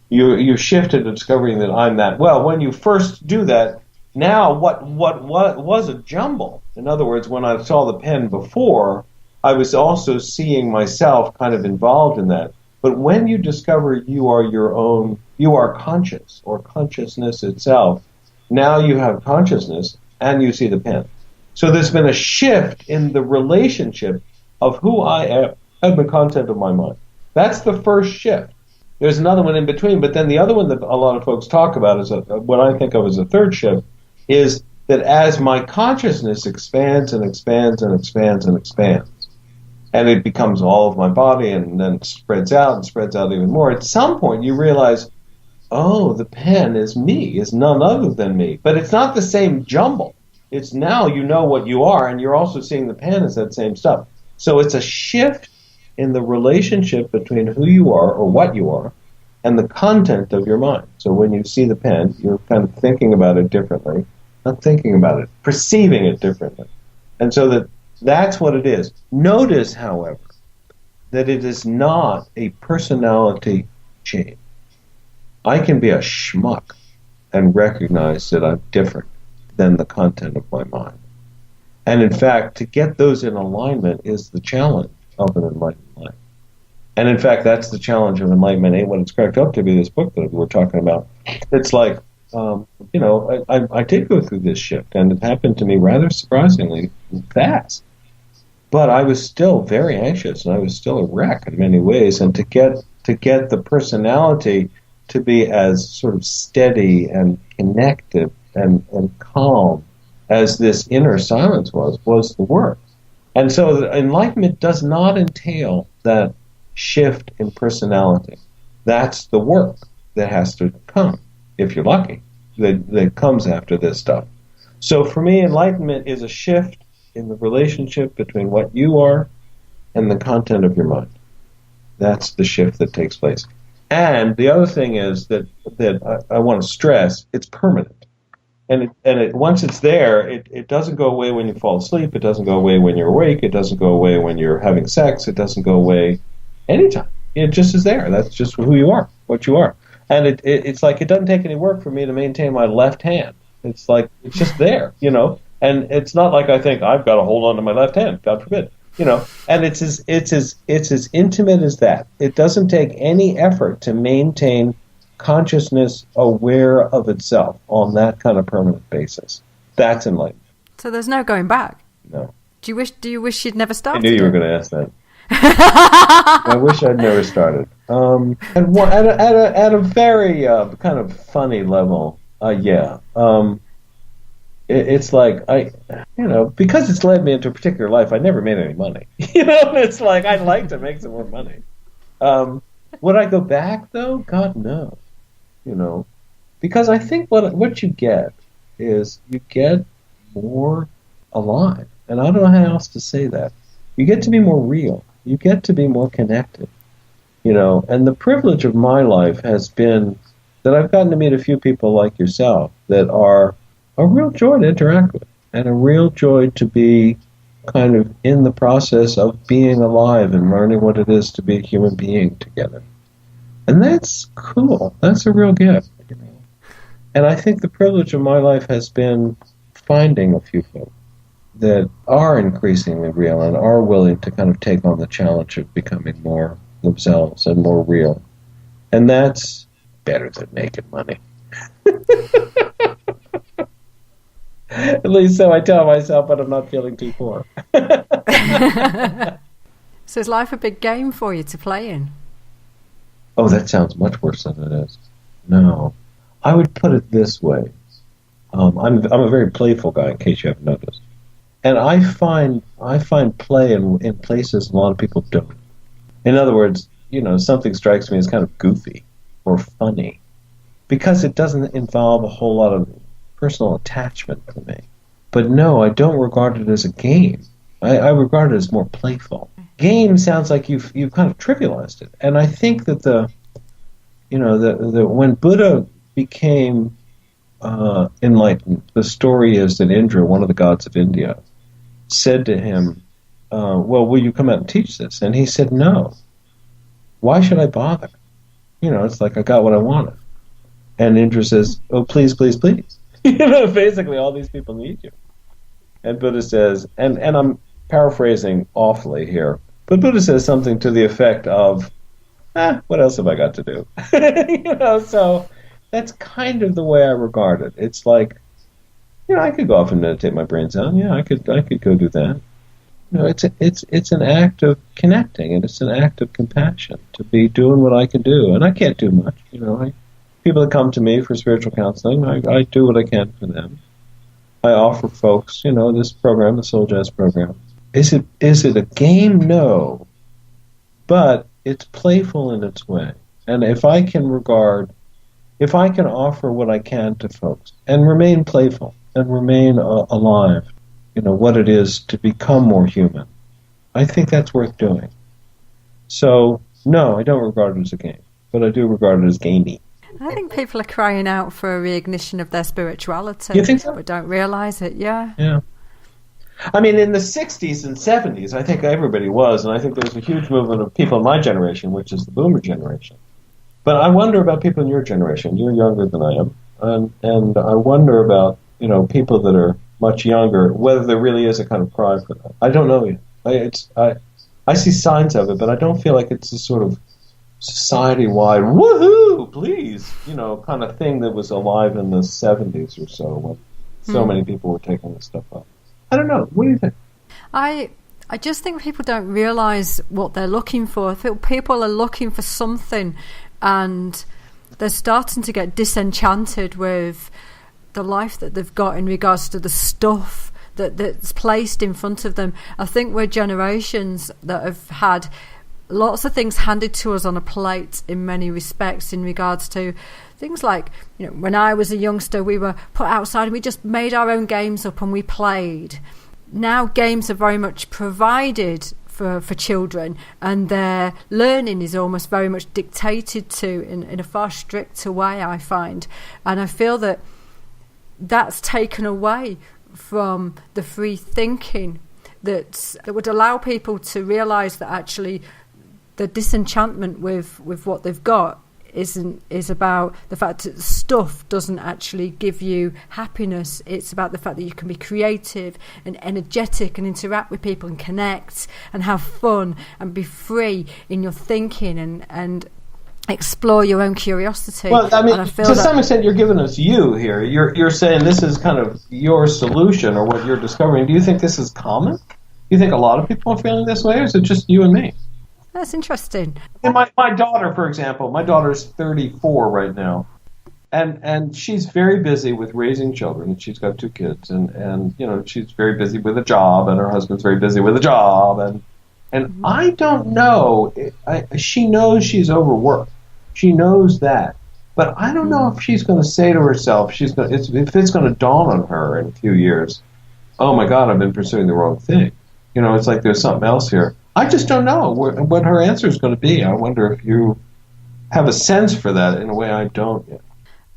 You shift into discovering that I'm that. Well, when you first do that, now what was a jumble? In other words, when I saw the pen before, I was also seeing myself kind of involved in that. But when you discover you are your own, you are conscious, or consciousness itself, now you have consciousness and you see the pen. So there's been a shift in the relationship of who I am and the content of my mind. That's the first shift. There's another one in between, but then the other one that a lot of folks talk about is what I think of as a third shift, is that as my consciousness expands and expands and expands and expands, and it becomes all of my body and then spreads out even more, at some point you realize, oh, the pen is me, is none other than me. But it's not the same jumble. It's now you know what you are, and you're also seeing the pen as that same stuff. So it's a shift in the relationship between who you are, or what you are, and the content of your mind. So when you see the pen, you're kind of thinking about it differently. Not thinking about it, perceiving it differently. And so that's what it is. Notice, however, that it is not a personality change. I can be a schmuck and recognize that I'm different than the content of my mind. And in fact, to get those in alignment is the challenge of an enlightened life. And in fact, that's the challenge of Enlightenment ain't what it's cracked up to be, this book that we're talking about. It's like, you know, I did go through this shift, and it happened to me rather surprisingly fast. But I was still very anxious, and I was still a wreck in many ways. And to get the personality to be as sort of steady and connected and calm as this inner silence was the work. And so the enlightenment does not entail that shift in personality. That's the work that has to come, if you're lucky, that comes after this stuff. So for me, enlightenment is a shift in the relationship between what you are and the content of your mind. That's the shift that takes place. And the other thing is that I want to stress, it's permanent. And once it's there, it doesn't go away when you fall asleep. It doesn't go away when you're awake. It doesn't go away when you're having sex. It doesn't go away anytime. It just is there. That's just who you are, what you are. And it's like it doesn't take any work for me to maintain my left hand. It's like it's just there, you know. And it's not like I think I've got to hold on to my left hand. God forbid, you know. And it's as intimate as that. It doesn't take any effort to maintain consciousness aware of itself on that kind of permanent basis. That's enlightenment. So there's no going back? No. Do you wish you'd never started? I knew you were going to ask that. I wish I'd never started. At a very kind of funny level, yeah. It's like because it's led me into a particular life, I never made any money. You know, it's like I'd like to make some more money. Would I go back though? God, no. You know, because I think what you get is you get more alive, and I don't know how else to say that. You get to be more real. You get to be more connected. You know, and the privilege of my life has been that I've gotten to meet a few people like yourself that are a real joy to interact with, and a real joy to be kind of in the process of being alive and learning what it is to be a human being together. And that's cool. That's a real gift. You know? And I think the privilege of my life has been finding a few folks that are increasingly real and are willing to kind of take on the challenge of becoming more themselves and more real. And that's better than making money. At least so I tell myself, but I'm not feeling too poor. So is life a big game for you to play in? Oh, that sounds much worse than it is. No. I would put it this way. I'm a very playful guy, in case you haven't noticed. And I find play in places a lot of people don't. In other words, you know, something strikes me as kind of goofy or funny because it doesn't involve a whole lot of personal attachment to me. But no, I don't regard it as a game. I regard it as more playful. Game sounds like you've kind of trivialized it. And I think that the when Buddha became enlightened, the story is that Indra, one of the gods of India, said to him, well, will you come out and teach this? And he said, no. Why should I bother? You know, it's like I got what I wanted. And Indra says, oh, please, please, please. You know, basically all these people need you. And Buddha says, and I'm paraphrasing awfully here, but Buddha says something to the effect of, what else have I got to do? You know, so that's kind of the way I regard it. It's like, you know, I could go off and meditate my brains out. Yeah, I could go do that. You know, it's an act of connecting, and it's an act of compassion to be doing what I can do, and I can't do much. You know, people that come to me for spiritual counseling, I do what I can for them. I offer folks, you know, this program, the Soul Jazz program. Is it a game? No, but it's playful in its way, and if I can offer what I can to folks and remain playful and remain alive, you know, what it is to become more human, I think that's worth doing. So, no, I don't regard it as a game, but I do regard it as gamey. I think people are crying out for a reignition of their spirituality. You think so? But don't realise it, yeah. Yeah. I mean, in the 60s and 70s, I think everybody was, and I think there was a huge movement of people in my generation, which is the boomer generation. But I wonder about people in your generation. You're younger than I am. And I wonder about, you know, people that are much younger, whether there really is a kind of cry for that. I don't know yet. I see signs of it, but I don't feel like it's a sort of society-wide, woohoo, please, you know, kind of thing that was alive in the 70s or so when so many people were taking this stuff up. I don't know. What do you think? I just think people don't realise what they're looking for. I feel people are looking for something and they're starting to get disenchanted with the life that they've got in regards to the stuff that's placed in front of them. I think we're generations that have had lots of things handed to us on a plate in many respects, in regards to things like, when I was a youngster, we were put outside and we just made our own games up and we played. Now games are very much provided for children, and their learning is almost very much dictated to in a far stricter way, I find. And I feel that that's taken away from the free thinking that would allow people to realise that actually the disenchantment with what they've got is about the fact that stuff doesn't actually give you happiness. It's about the fact that you can be creative and energetic and interact with people and connect and have fun and be free in your thinking and explore your own curiosity. Well, I mean, to some extent, you're giving us you here. You're saying this is kind of your solution or what you're discovering. Do you think this is common? Do you think a lot of people are feeling this way, or is it just you and me? That's interesting. And my daughter, for example, my daughter's 34 right now, and she's very busy with raising children. She's got 2 kids, and she's very busy with a job, and her husband's very busy with a job, and I don't know. She knows she's overworked. She knows that, but I don't know if she's going to say to herself, if it's going to dawn on her in a few years, oh my God, I've been pursuing the wrong thing. It's like there's something else here. I just don't know what her answer is going to be. I wonder if you have a sense for that in a way I don't yet.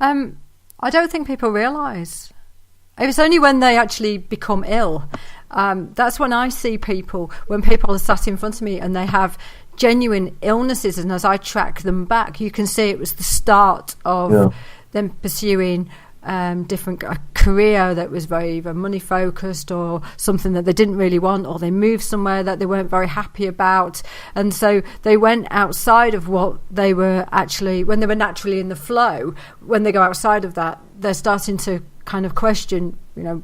I don't think people realise. It's only when they actually become ill. That's when I see people, when people are sat in front of me and they have genuine illnesses, and as I track them back, you can see it was the start of them pursuing different career that was very either money focused or something that they didn't really want, or they moved somewhere that they weren't very happy about, and so they went outside of what they were actually, when they were naturally in the flow. When they go outside of that, they're starting to kind of question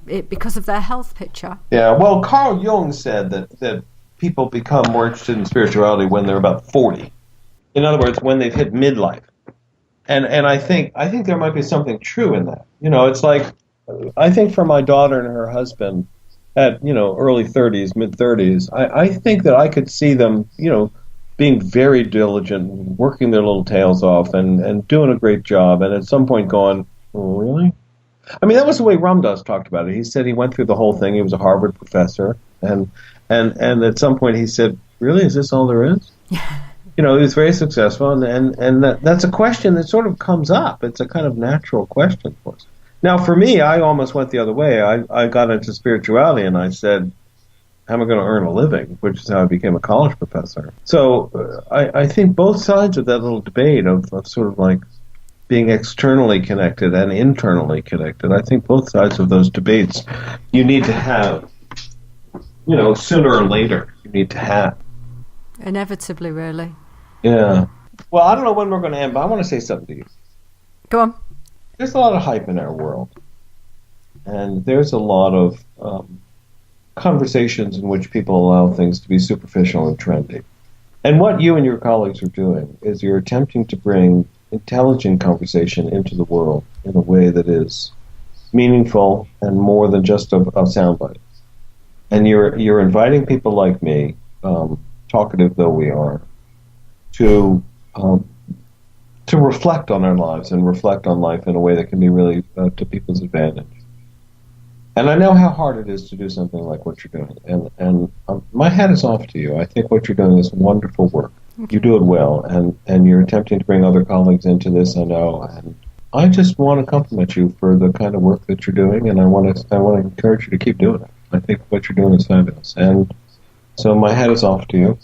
it because of their health picture. Yeah, well, Carl Jung said that people become more interested in spirituality when they're about 40. In other words, when they've hit midlife. And I think there might be something true in that. It's like, I think for my daughter and her husband at, early 30s, mid 30s, I think that I could see them, being very diligent, working their little tails off and doing a great job. And at some point going, oh, really? I mean, that was the way Ram Dass talked about it. He said he went through the whole thing. He was a Harvard professor. And at some point he said, really, is this all there is? He was very successful, and that's a question that sort of comes up. It's a kind of natural question for us. Now, for me, I almost went the other way. I got into spirituality, and I said, how am I going to earn a living? Which is how I became a college professor. So I think both sides of that little debate of sort of like being externally connected and internally connected, I think both sides of those debates you need to have, sooner or later, you need to have. Inevitably, really. Yeah. Well, I don't know when we're going to end, but I want to say something to you. Go on. There's a lot of hype in our world. And there's a lot of conversations in which people allow things to be superficial and trendy. And what you and your colleagues are doing is you're attempting to bring intelligent conversation into the world in a way that is meaningful and more than just a soundbite. And you're inviting people like me, talkative though we are, to reflect on our lives and reflect on life in a way that can be really to people's advantage. And I know how hard it is to do something like what you're doing. And my hat is off to you. I think what you're doing is wonderful work. You do it well, and you're attempting to bring other colleagues into this, I know. And I just want to compliment you for the kind of work that you're doing, and I want to encourage you to keep doing it. I think what you're doing is fabulous. And so my hat is off to you.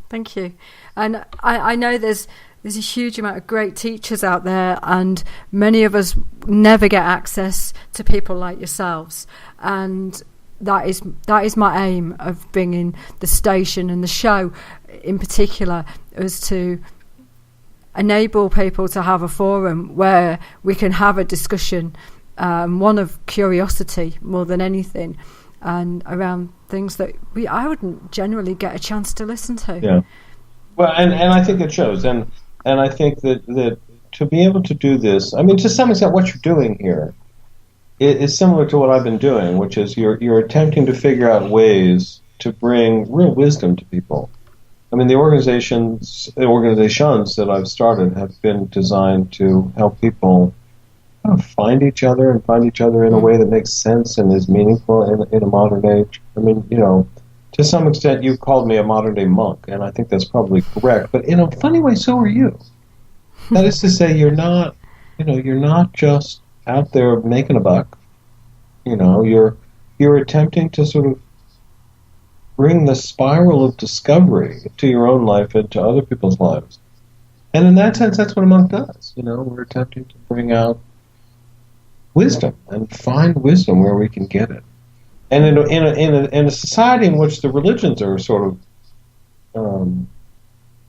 Thank you. And I know there's a huge amount of great teachers out there, and many of us never get access to people like yourselves. And that is my aim of bringing the station and the show in particular, is to enable people to have a forum where we can have a discussion, one of curiosity more than anything, and around things that I wouldn't generally get a chance to listen to. Yeah. Well, and I think it shows, and I think that to be able to do this, I mean, to some extent, what you're doing here is similar to what I've been doing, which is you're attempting to figure out ways to bring real wisdom to people, I mean, the organizations that I've started have been designed to help people kind of find each other and find each other in a way that makes sense and is meaningful in a modern age. I mean, to some extent, you called me a modern-day monk, and I think that's probably correct. But in a funny way, so are you. That is to say, you're not just out there making a buck. You're attempting to sort of bring the spiral of discovery to your own life and to other people's lives. And in that sense, that's what a monk does. We're attempting to bring out wisdom and find wisdom where we can get it. And in a society in which the religions are sort of,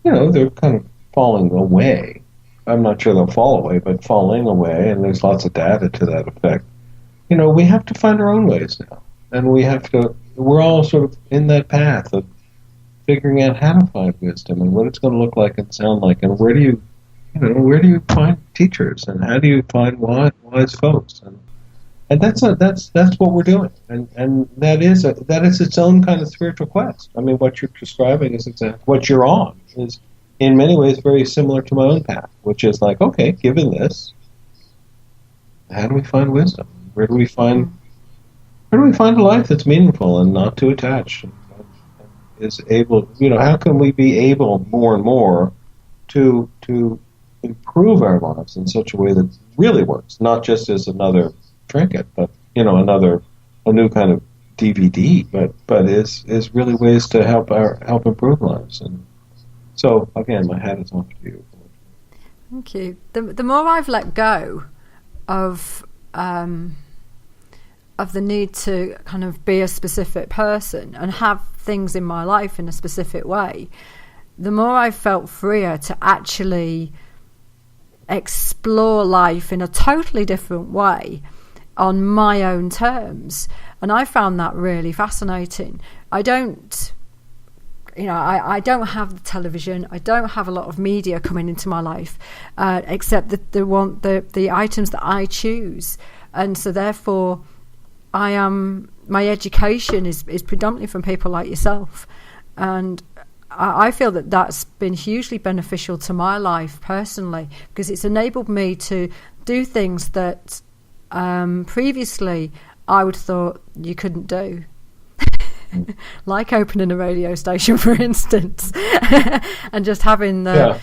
they're kind of falling away. I'm not sure they'll fall away, but falling away, and there's lots of data to that effect. We have to find our own ways now. And we're all sort of in that path of figuring out how to find wisdom and what it's going to look like and sound like, and where do you find teachers, and how do you find wise folks, and that's what we're doing, and that is its own kind of spiritual quest. I mean, what you're describing is exactly what you're on is in many ways very similar to my own path, which is like, okay, given this, how do we find wisdom? Where do we find a life that's meaningful and not too attached, and is able, how can we be able more and more to improve our lives in such a way that really works, not just as another trinket, but a new kind of DVD, but is really ways to help improve lives. And so again, my hat is off to you. Thank you. The more I've let go of the need to kind of be a specific person and have things in my life in a specific way, the more I've felt freer to actually explore life in a totally different way on my own terms. And I found that really fascinating. I don't have the television. I don't have a lot of media coming into my life, except the items that I choose. And so therefore, my education is predominantly from people like yourself. And I feel that that's been hugely beneficial to my life personally, because it's enabled me to do things that previously I would have thought you couldn't do. Like opening a radio station, for instance, and just having the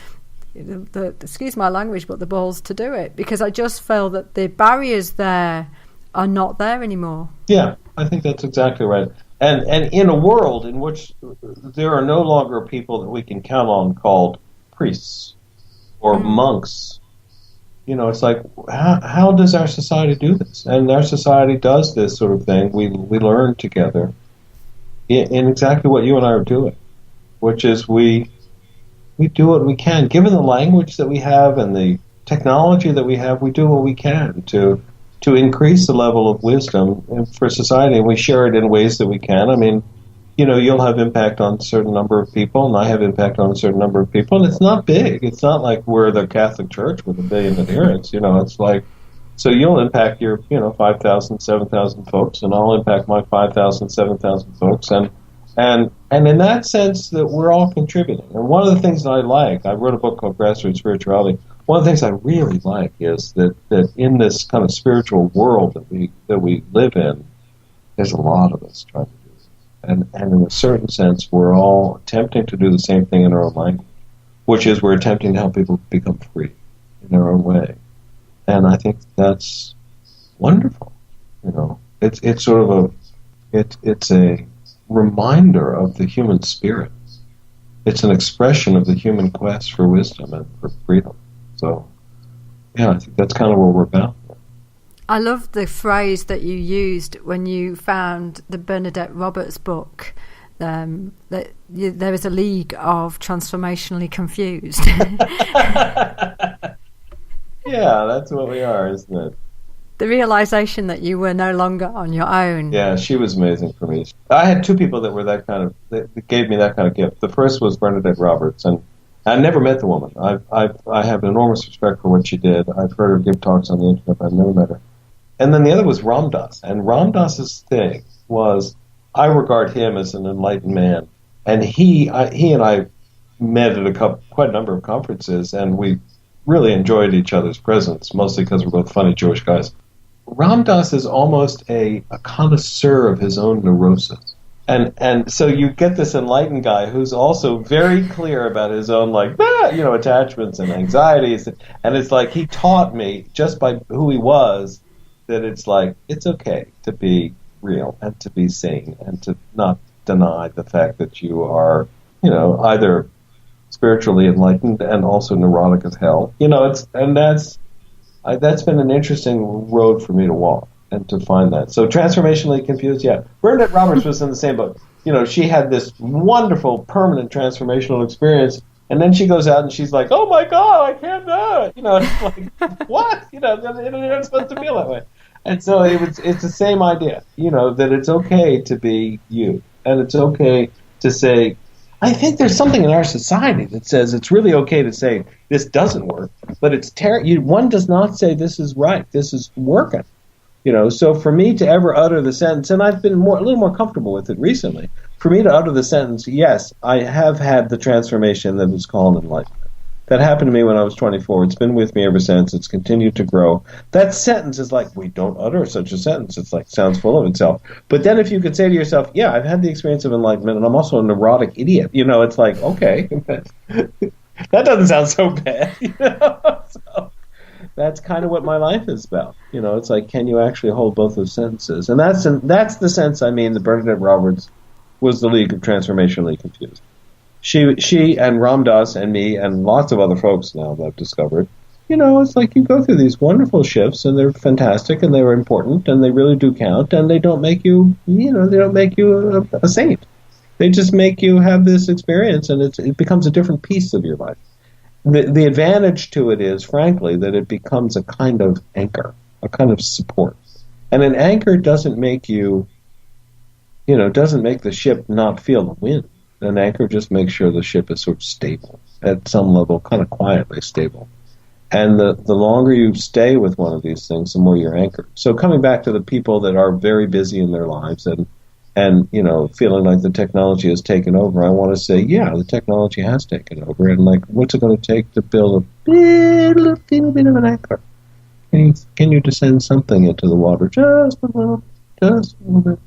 excuse my language, but the balls to do it, because I just feel that the barriers there are not there anymore. Yeah, I think that's exactly right. And in a world in which there are no longer people that we can count on called priests or monks, it's like, how does our society do this? And our society does this sort of thing. We learn together in exactly what you and I are doing, which is we do what we can. Given the language that we have and the technology that we have, we do what we can to increase the level of wisdom for society, and we share it in ways that we can. I mean, you'll have impact on a certain number of people, and I have impact on a certain number of people, and it's not big. It's not like we're the Catholic Church with 1 billion adherents. It's like, so you'll impact your, 5,000, 7,000 folks, and I'll impact my 5,000, 7,000 folks, and in that sense that we're all contributing. And one of the things that I wrote a book called Grassroots Spirituality. One of the things I really like is that in this kind of spiritual world that we live in, there's a lot of us trying to do this. And in a certain sense, we're all attempting to do the same thing in our own language, which is we're attempting to help people become free in their own way. And I think that's wonderful. It's sort of it's a reminder of the human spirit. It's an expression of the human quest for wisdom and for freedom. So, yeah, I think that's kind of where we're bound. I love the phrase that you used when you found the Bernadette Roberts book, that there is a league of transformationally confused. Yeah, that's what we are, isn't it? The realization that you were no longer on your own. Yeah, she was amazing for me. I had two people that were that gave me that kind of gift. The first was Bernadette Roberts, and I never met the woman. I have enormous respect for what she did. I've heard her give talks on the internet, but I've never met her. And then the other was Ram Dass. And Ram Dass's thing was, I regard him as an enlightened man. And he and I met at quite a number of conferences, and we really enjoyed each other's presence, mostly because we're both funny Jewish guys. Ram Dass is almost a connoisseur of his own neurosis. And so you get this enlightened guy who's also very clear about his own, attachments and anxieties. And it's like he taught me, just by who he was, that it's like, it's okay to be real and to be sane and to not deny the fact that you are, either spiritually enlightened and also neurotic as hell. That's been an interesting road for me to walk and to find that. So transformationally confused, yeah. Bernadette Roberts was in the same boat. She had this wonderful, permanent transformational experience, and then she goes out and she's like, oh my God, I can't do it. It's like, what? You're not supposed to feel that way. And so it's the same idea, that it's okay to be you. And it's okay to say, I think there's something in our society that says it's really okay to say this doesn't work, but it's one does not say this is right, this is working. So for me to ever utter the sentence, and I've been a little more comfortable with it recently, for me to utter the sentence, yes, I have had the transformation that is called enlightenment. That happened to me when I was 24. It's been with me ever since. It's continued to grow. That sentence is like, we don't utter such a sentence. It's like, sounds full of itself. But then if you could say to yourself, yeah, I've had the experience of enlightenment, and I'm also a neurotic idiot. It's like, okay, that doesn't sound so bad. So that's kind of what my life is about. It's like, can you actually hold both those sentences? And that's the sense, that Bernadette Roberts was the League of Transformationally Confused. She and Ram Dass and me and lots of other folks now that I've discovered, it's like you go through these wonderful shifts, and they're fantastic, and they're important, and they really do count, and they don't make you, they don't make you a saint. They just make you have this experience, and it becomes a different piece of your life. The advantage to it is, frankly, that it becomes a kind of anchor, a kind of support. And an anchor doesn't make you, doesn't make the ship not feel the wind. An anchor just makes sure the ship is sort of stable, at some level, kind of quietly stable. And the longer you stay with one of these things, the more you're anchored. So coming back to the people that are very busy in their lives and feeling like the technology has taken over, I want to say, yeah, the technology has taken over. And like, what's it going to take to build a little bit of an anchor? Can you descend something into the water? Just a little bit.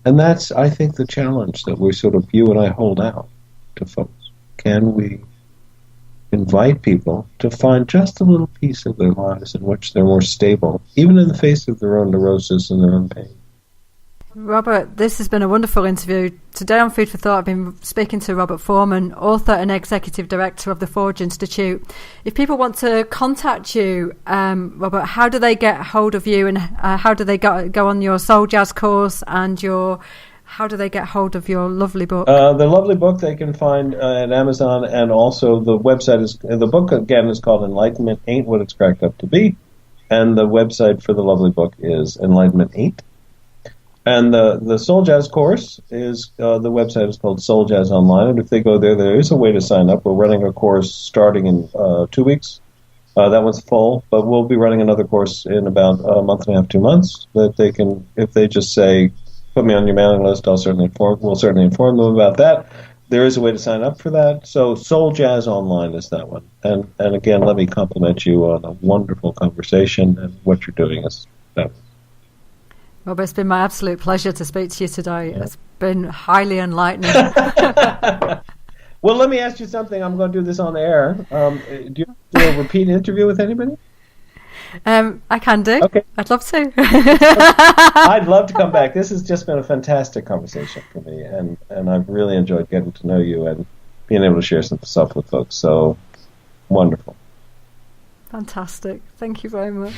And that's, I think, the challenge that you and I hold out to folks. Can we invite people to find just a little piece of their lives in which they're more stable, even in the face of their own neurosis and their own pain? Robert, this has been a wonderful interview. Today on Food for Thought, I've been speaking to Robert Forman, author and executive director of the Forge Institute. If people want to contact you, Robert, how do they get hold of you, and how do they go on your Soul Jazz course, and how do they get hold of your lovely book? The lovely book they can find at Amazon, and also the website the book again is called Enlightenment Ain't What It's Cracked Up to Be, and the website for the lovely book is Enlightenment Ain't. And the Soul Jazz course is, the website is called Soul Jazz Online, and if they go there, there is a way to sign up. We're running a course starting in 2 weeks. That one's full, but we'll be running another course in about a month and a half, 2 months, that they can, if they just say, put me on your mailing list, we'll certainly inform them about that. There is a way to sign up for that. So Soul Jazz Online is that one. And again, let me compliment you on a wonderful conversation, and what you're doing is fabulous. Robert, it's been my absolute pleasure to speak to you today. Yeah. It's been highly enlightening. Well, let me ask you something. I'm going to do this on the air. Do you do a repeat interview with anybody? I can do. Okay. I'd love to. I'd love to come back. This has just been a fantastic conversation for me, and I've really enjoyed getting to know you and being able to share some stuff with folks. So wonderful. Fantastic. Thank you very much.